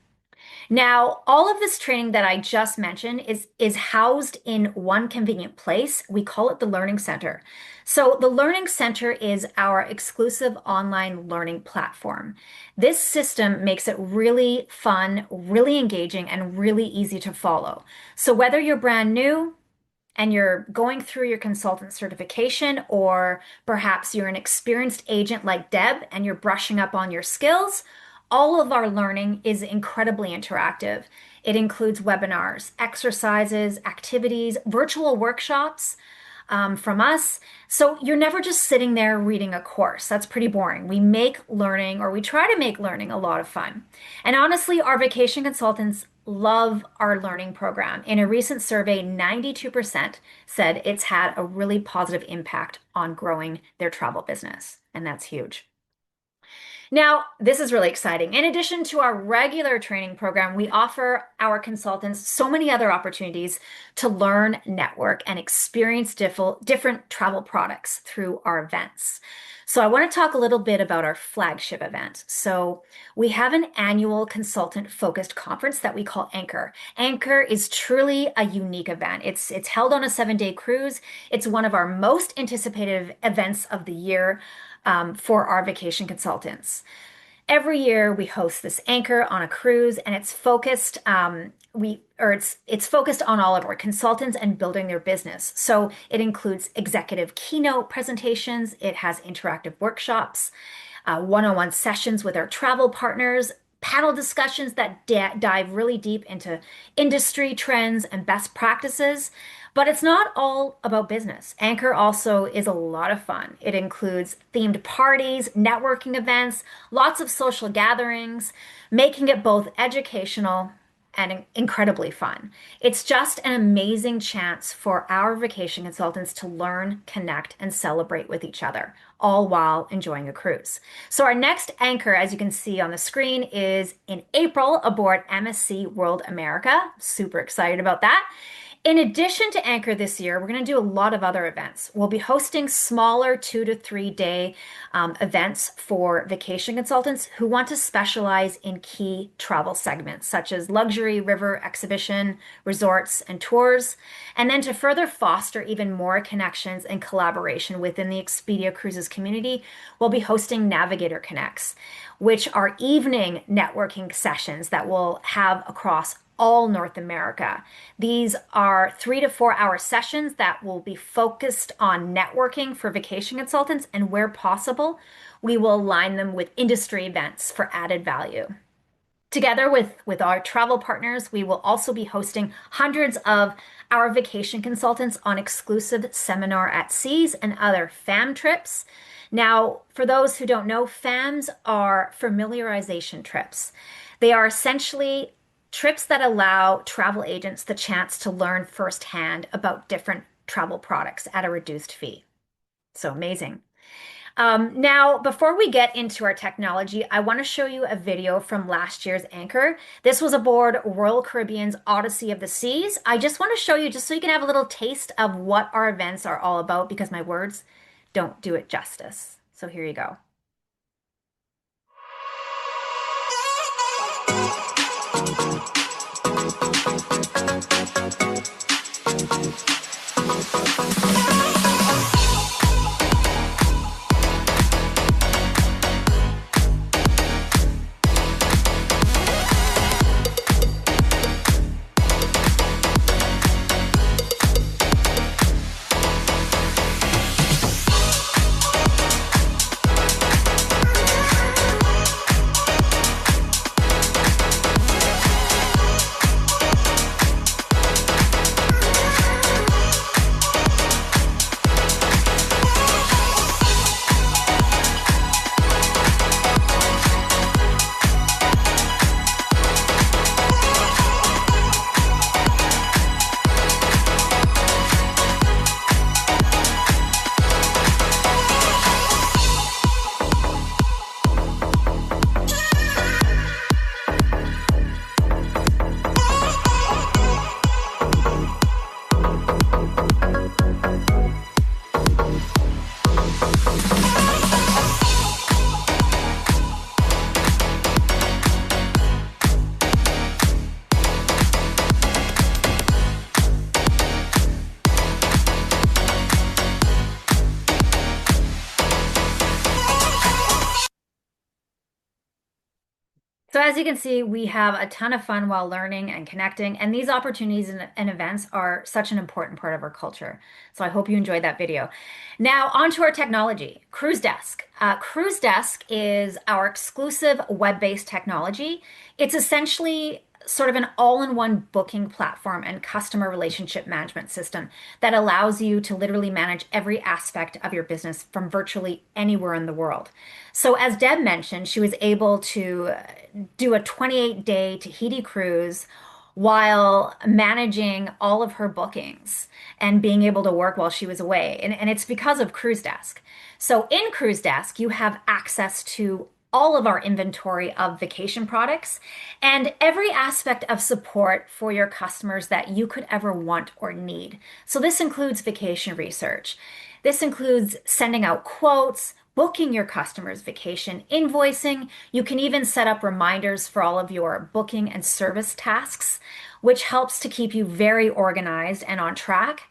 Now, all of this training that I just mentioned is housed in one convenient place. We call it the Learning Center. So the Learning Center is our exclusive online learning platform. This system makes it really fun, really engaging, and really easy to follow. So whether you're brand new and you're going through your consultant certification, or perhaps you're an experienced agent like Deb and you're brushing up on your skills, all of our learning is incredibly interactive. It includes webinars, exercises, activities, virtual workshops from us. So you're never just sitting there reading a course. That's pretty boring. We make learning, or we try to make learning, a lot of fun. And honestly, our vacation consultants love our learning program. In a recent survey, 92% said it's had a really positive impact on growing their travel business. And that's huge. Now, this is really exciting. In addition to our regular training program, we offer our consultants so many other opportunities to learn, network, and experience different travel products through our events. So I want to talk a little bit about our flagship event. So we have an annual consultant-focused conference that we call Anchor. Anchor is truly a unique event. It's held on a 7-day cruise. It's one of our most anticipated events of the year for our vacation consultants. Every year we host this Anchor on a cruise, and it's focused it's focused on all of our consultants and building their business. So it includes executive keynote presentations, it has interactive workshops, one-on-one sessions with our travel partners, panel discussions that dive really deep into industry trends and best practices. But it's not all about business. Anchor also is a lot of fun. It includes themed parties, networking events, lots of social gatherings, making it both educational and incredibly fun. It's just an amazing chance for our vacation consultants to learn, connect, and celebrate with each other, all while enjoying a cruise. So our next Anchor, as you can see on the screen, is in April aboard MSC World America. Super excited about that. In addition to Anchor this year, we're going to do a lot of other events. We'll be hosting smaller 2 to 3 day events for vacation consultants who want to specialize in key travel segments, such as luxury, river, exhibition, resorts, and tours. And then to further foster even more connections and collaboration within the Expedia Cruises community, we'll be hosting Navigator Connects, which are evening networking sessions that we'll have across all North America. These are 3 to 4 hour sessions that will be focused on networking for vacation consultants, and where possible, we will align them with industry events for added value. Together with our travel partners, we will also be hosting hundreds of our vacation consultants on exclusive Seminar at Seas and other FAM trips. Now, for those who don't know, FAMs are familiarization trips. They are essentially trips that allow travel agents the chance to learn firsthand about different travel products at a reduced fee. So amazing. Now, before we get into our technology, I want to show you a video from last year's Anchor. This was aboard Royal Caribbean's Odyssey of the Seas. I just want to show you, just so you can have a little taste of what our events are all about, because my words don't do it justice. So here you go. So as you can see, we have a ton of fun while learning and connecting, and these opportunities and events are such an important part of our culture. So I hope you enjoyed that video. Now onto our technology, CruiseDesk. CruiseDesk is our exclusive web-based technology. It's essentially sort of an all-in-one booking platform and customer relationship management system that allows you to literally manage every aspect of your business from virtually anywhere in the world. So as Deb mentioned, she was able to do a 28-day Tahiti cruise while managing all of her bookings and being able to work while she was away. And it's because of CruiseDesk. So in CruiseDesk, you have access to all of our inventory of vacation products and every aspect of support for your customers that you could ever want or need. So this includes vacation research. This includes sending out quotes, booking your customers' vacation, invoicing. You can even set up reminders for all of your booking and service tasks, which helps to keep you very organized and on track.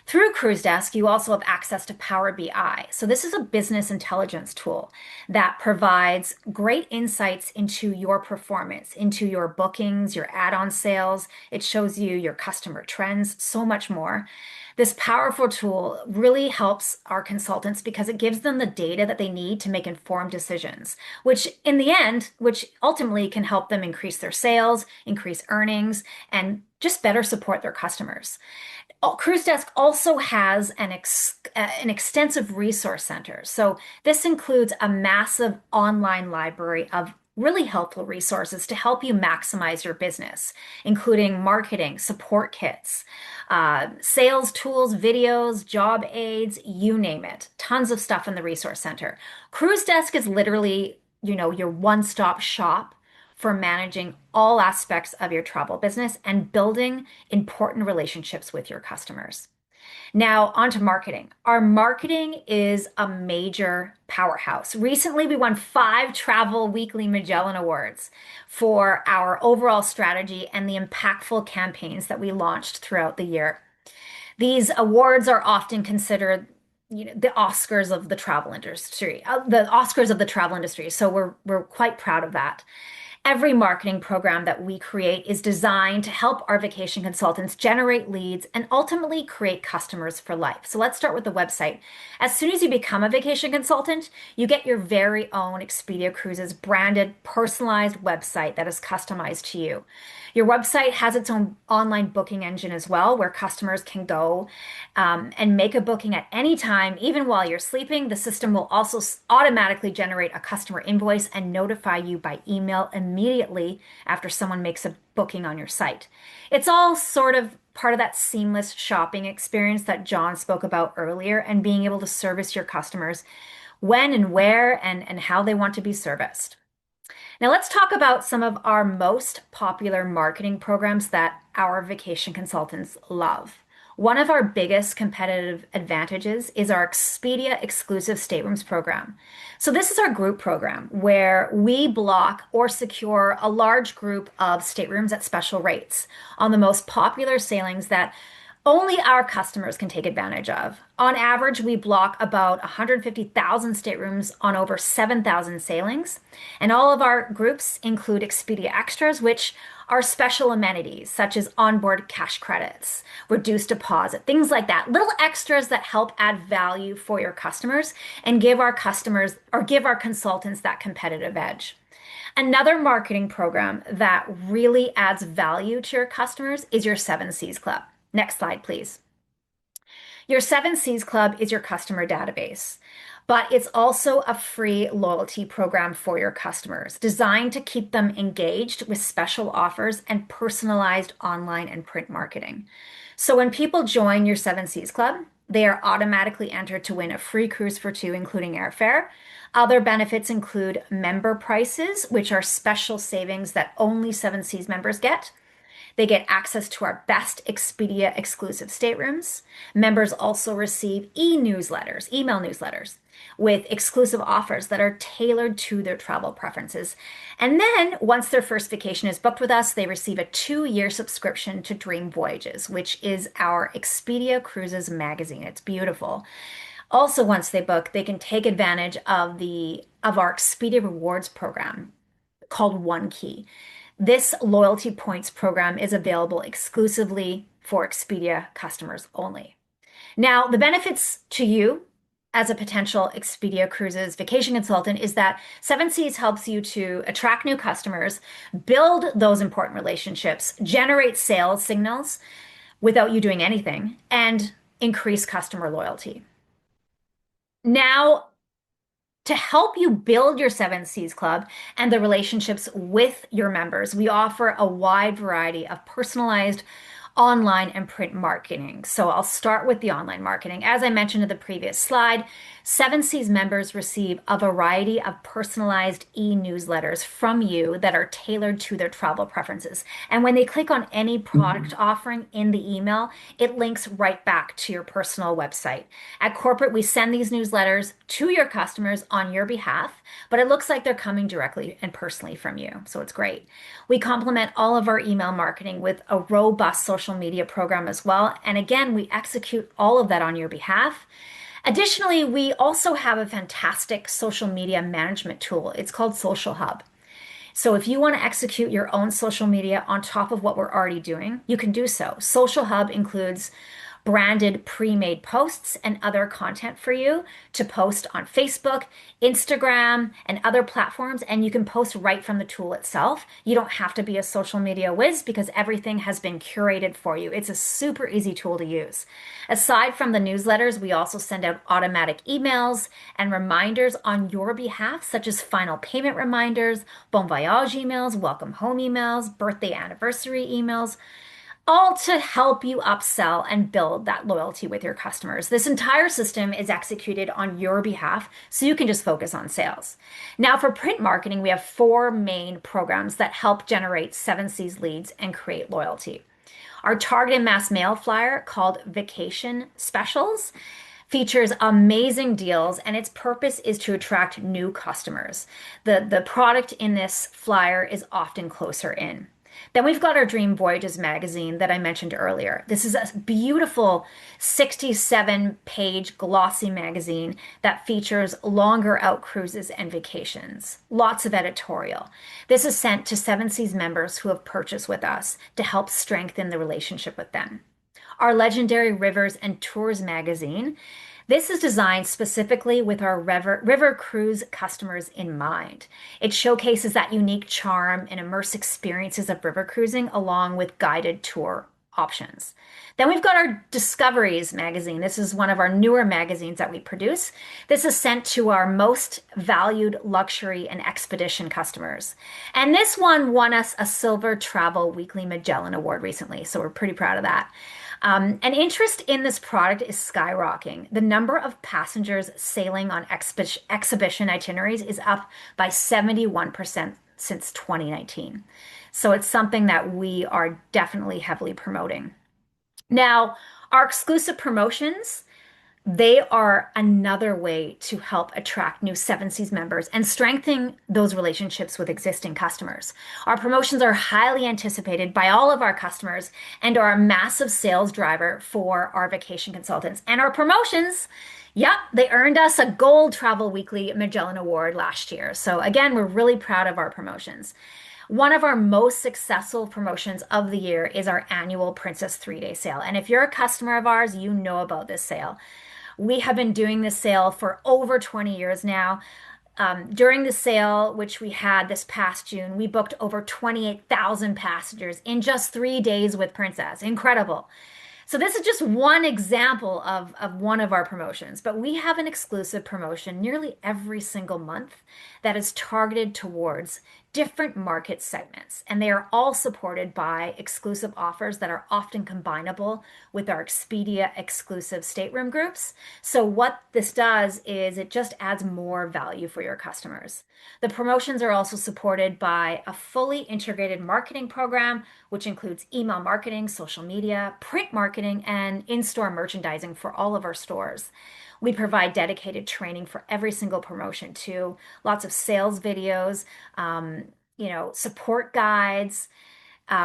Through CruiseDesk, you also have access to Power BI. So this is a business intelligence tool that provides great insights into your performance, into your bookings, your add-on sales. It shows you your customer trends, so much more. This powerful tool really helps our consultants because it gives them the data that they need to make informed decisions, which in the end, which ultimately can help them increase their sales, increase earnings, and just better support their customers. CruiseDesk also has an extensive resource center. So this includes a massive online library of really helpful resources to help you maximize your business, including marketing, support kits, sales tools, videos, job aids, you name it. Tons of stuff in the resource center. CruiseDesk is literally, your one-stop shop for managing all aspects of your travel business and building important relationships with your customers. Now, on to marketing. Our marketing is a major powerhouse. Recently, we won 5 Travel Weekly Magellan Awards for our overall strategy and the impactful campaigns that we launched throughout the year. These awards are often considered the Oscars of the travel industry, So we're quite proud of that. Every marketing program that we create is designed to help our vacation consultants generate leads and ultimately create customers for life. So let's start with the website. As soon as you become a vacation consultant, you get your very own Expedia Cruises branded, personalized website that is customized to you. Your website has its own online booking engine as well, where customers can go and make a booking at any time, even while you're sleeping. The system will also automatically generate a customer invoice and notify you by email immediately after someone makes a booking on your site. It's all sort of part of that seamless shopping experience that John spoke about earlier, and being able to service your customers when and where and how they want to be serviced. Now let's talk about some of our most popular marketing programs that our vacation consultants love. One of our biggest competitive advantages is our Expedia exclusive staterooms program. So this is our group program where we block or secure a large group of staterooms at special rates on the most popular sailings that only our customers can take advantage of. On average, we block about 150,000 staterooms on over 7,000 sailings. And all of our groups include Expedia Extras, which are special amenities such as onboard cash credits, reduced deposit, things like that. Little extras that help add value for your customers and give our customers or give our consultants that competitive edge. Another marketing program that really adds value to your customers is your 7 Seas Club. Next slide, please. Your 7 Seas Club is your customer database, but it's also a free loyalty program for your customers, designed to keep them engaged with special offers and personalized online and print marketing. So when people join your 7 Seas Club, they are automatically entered to win a free cruise for 2, including airfare. Other benefits include member prices, which are special savings that only 7 Seas members get. They get access to our best Expedia exclusive staterooms. Members also receive email newsletters with exclusive offers that are tailored to their travel preferences. And then once their first vacation is booked with us, they receive a 2-year subscription to Dream Voyages, which is our Expedia Cruises magazine. It's beautiful. Also, once they book, they can take advantage of our Expedia Rewards program called One Key. This loyalty points program is available exclusively for Expedia customers only. Now, the benefits to you as a potential Expedia Cruises vacation consultant is that Seven Seas helps you to attract new customers, build those important relationships, generate sales signals without you doing anything, and increase customer loyalty. Now, to help you build your Seven Seas Club and the relationships with your members, we offer a wide variety of personalized online and print marketing. So I'll start with the online marketing. As I mentioned in the previous slide, Seven Seas members receive a variety of personalized e-newsletters from you that are tailored to their travel preferences. And when they click on any product offering in the email, it links right back to your personal website. At corporate, we send these newsletters to your customers on your behalf, but it looks like they're coming directly and personally from you. So it's great. We complement all of our email marketing with a robust social media program as well. And again, we execute all of that on your behalf. Additionally, we also have a fantastic social media management tool. It's called Social Hub. So if you want to execute your own social media on top of what we're already doing, you can do so. Social Hub includes branded pre-made posts and other content for you to post on Facebook, Instagram, and other platforms, and you can post right from the tool itself. You don't have to be a social media whiz because everything has been curated for you. It's a super easy tool to use. Aside from the newsletters, we also send out automatic emails and reminders on your behalf, such as final payment reminders, bon voyage emails, welcome home emails, birthday anniversary emails, all to help you upsell and build that loyalty with your customers. This entire system is executed on your behalf, so you can just focus on sales. Now, for print marketing, we have 4 main programs that help generate Seven Seas leads and create loyalty. Our targeted mass mail flyer, called Vacation Specials, features amazing deals, and its purpose is to attract new customers. The product in this flyer is often closer in. Then we've got our Dream Voyages magazine that I mentioned earlier. This is a beautiful 67-page glossy magazine that features longer out cruises and vacations. Lots of editorial. This is sent to Seven Seas members who have purchased with us to help strengthen the relationship with them. Our legendary Rivers and Tours magazine. This is designed specifically with our river cruise customers in mind. It showcases that unique charm and immersive experiences of river cruising along with guided tour options. Then we've got our Discoveries magazine. This is one of our newer magazines that we produce. This is sent to our most valued luxury and expedition customers. And this one won us a Silver Travel Weekly Magellan Award recently, so we're pretty proud of that. And interest in this product is skyrocketing. The number of passengers sailing on exhibition itineraries is up by 71% since 2019. So it's something that we are definitely heavily promoting. Now, our exclusive promotions, they are another way to help attract new Seven Seas members and strengthen those relationships with existing customers. Our promotions are highly anticipated by all of our customers and are a massive sales driver for our vacation consultants. And our promotions, yep, they earned us a Gold Travel Weekly Magellan Award last year. So again, we're really proud of our promotions. One of our most successful promotions of the year is our annual Princess 3-day sale. And if you're a customer of ours, you know about this sale. We have been doing this sale for over 20 years now. During the sale, which we had this past June, we booked over 28,000 passengers in just 3 days with Princess. Incredible. So this is just one example of one of our promotions, but we have an exclusive promotion nearly every single month that is targeted towards different market segments, and they are all supported by exclusive offers that are often combinable with our Expedia exclusive stateroom groups. So what this does is it just adds more value for your customers. The promotions are also supported by a fully integrated marketing program, which includes email marketing, social media, print marketing, and in-store merchandising for all of our stores. We provide dedicated training for every single promotion too. Lots of sales videos, support guides.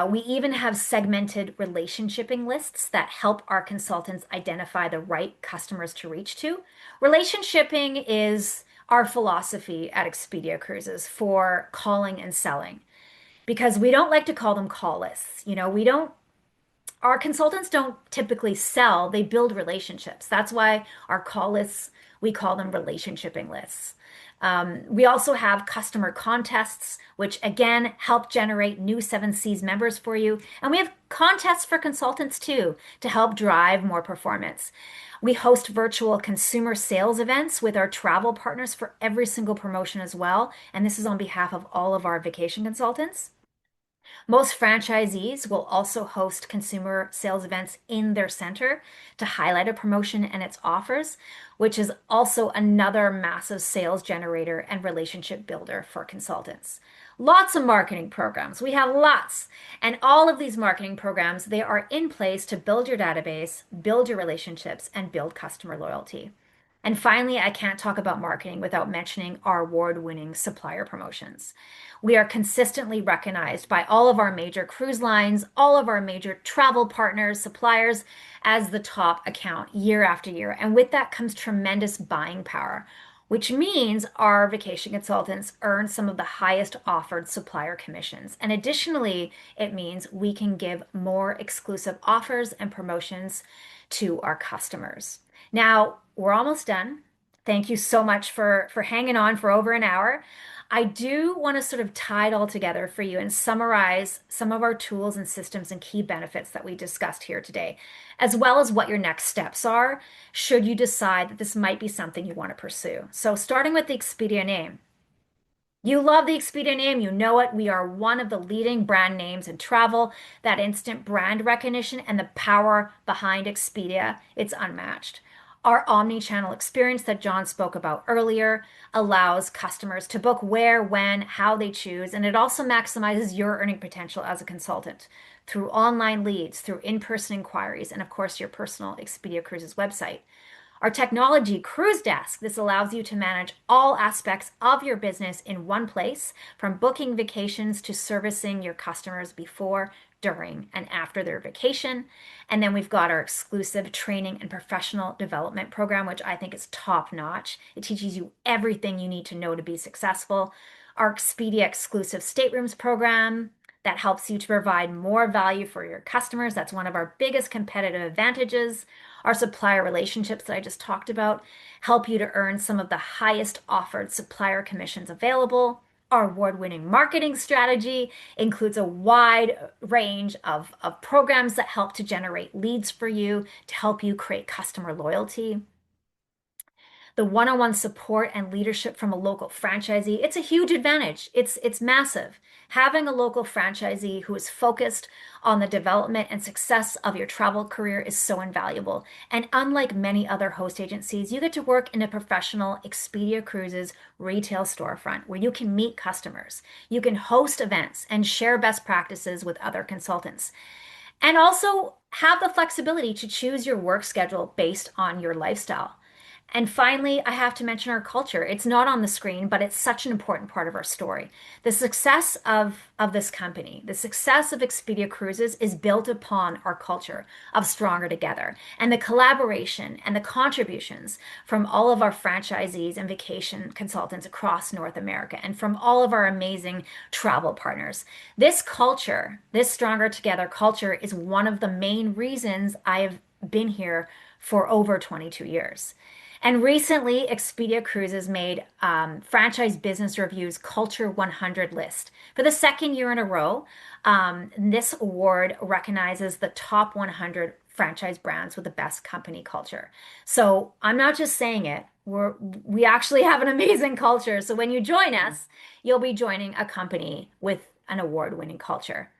We even have segmented relationshiping lists that help our consultants identify the right customers to reach to. Relationshiping is our philosophy at Expedia Cruises for calling and selling, because we don't like to call them call lists. Our consultants don't typically sell, they build relationships. That's why our call lists, we call them relationshiping lists. We also have customer contests, which again help generate new 7Cs members for you. And we have contests for consultants too, to help drive more performance. We host virtual consumer sales events with our travel partners for every single promotion as well. And this is on behalf of all of our vacation consultants. Most franchisees will also host consumer sales events in their center to highlight a promotion and its offers, which is also another massive sales generator and relationship builder for consultants. Lots of marketing programs. We have lots. And all of these marketing programs, they are in place to build your database, build your relationships, and build customer loyalty. And finally, I can't talk about marketing without mentioning our award-winning supplier promotions. We are consistently recognized by all of our major cruise lines, all of our major travel partners, suppliers, as the top account year after year. And with that comes tremendous buying power, which means our vacation consultants earn some of the highest offered supplier commissions. And additionally, it means we can give more exclusive offers and promotions to our customers. Now, we're almost done. Thank you so much for hanging on for over an hour. I do want to sort of tie it all together for you and summarize some of our tools and systems and key benefits that we discussed here today, as well as what your next steps are should you decide that this might be something you want to pursue. So starting with the Expedia name. You love the Expedia name, you know it. We are one of the leading brand names in travel. That instant brand recognition and the power behind Expedia, it's unmatched. Our omni-channel experience that John spoke about earlier allows customers to book where, when, how they choose, and it also maximizes your earning potential as a consultant through online leads, through in-person inquiries, and of course your personal Expedia Cruises website. Our technology cruise desk, this allows you to manage all aspects of your business in one place, from booking vacations to servicing your customers before, during, and after their vacation. And then we've got our exclusive training and professional development program, which I think is top notch. It teaches you everything you need to know to be successful. Our Expedia exclusive staterooms program that helps you to provide more value for your customers. That's one of our biggest competitive advantages. Our supplier relationships that I just talked about help you to earn some of the highest offered supplier commissions available. Our award-winning marketing strategy includes a wide range of programs that help to generate leads for you, to help you create customer loyalty. The one-on-one support and leadership from a local franchisee, it's a huge advantage. It's massive. Having a local franchisee who is focused on the development and success of your travel career is so invaluable. And unlike many other host agencies, you get to work in a professional Expedia Cruises retail storefront where you can meet customers. You can host events and share best practices with other consultants. And also have the flexibility to choose your work schedule based on your lifestyle. And finally, I have to mention our culture. It's not on the screen, but it's such an important part of our story. The success of this company, the success of Expedia Cruises is built upon our culture of Stronger Together and the collaboration and the contributions from all of our franchisees and vacation consultants across North America and from all of our amazing travel partners. This culture, this Stronger Together culture, is one of the main reasons I have been here for over 22 years. And recently, Expedia Cruises made Franchise Business Review's Culture 100 list. For the second year in a row, this award recognizes the top 100 franchise brands with the best company culture. So I'm not just saying it, we actually have an amazing culture. So when you join us, you'll be joining a company with an award-winning culture.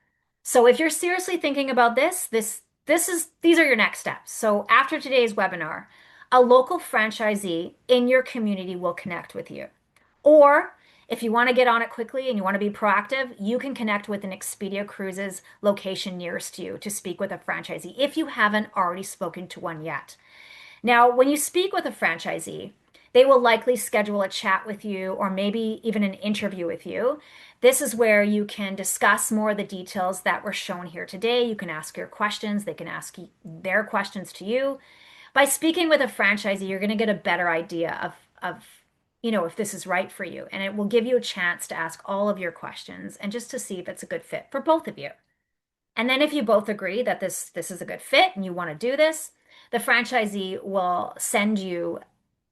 So if you're seriously thinking about these are your next steps. So after today's webinar, a local franchisee in your community will connect with you. Or if you want to get on it quickly and you want to be proactive, you can connect with an Expedia Cruises location nearest you to speak with a franchisee if you haven't already spoken to one yet. Now, when you speak with a franchisee, they will likely schedule a chat with you or maybe even an interview with you. This is where you can discuss more of the details that were shown here today. You can ask your questions. They can ask their questions to you. By speaking with a franchisee, you're going to get a better idea of if this is right for you. And it will give you a chance to ask all of your questions and just to see if it's a good fit for both of you. And then if you both agree that this is a good fit and you want to do this, the franchisee will send you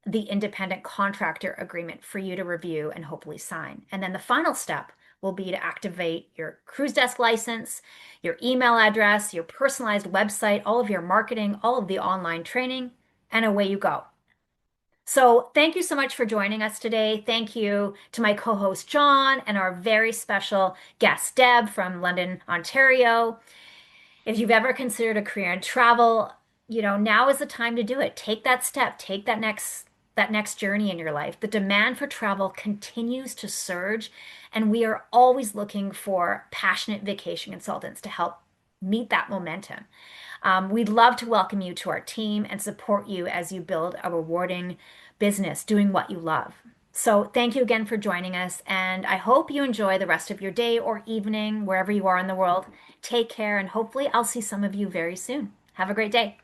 the independent contractor agreement for you to review and hopefully sign. And then the final step will be to activate your cruise desk license, your email address, your personalized website, all of your marketing, all of the online training, and away you go. So thank you so much for joining us today. Thank you to my co-host John and our very special guest Deb from London, Ontario. If you've ever considered a career in travel, now is the time to do it. Take that step, take that next journey in your life. The demand for travel continues to surge, and we are always looking for passionate vacation consultants to help meet that momentum. We'd love to welcome you to our team and support you as you build a rewarding business doing what you love. So thank you again for joining us, and I hope you enjoy the rest of your day or evening, wherever you are in the world. Take care, and hopefully I'll see some of you very soon. Have a great day.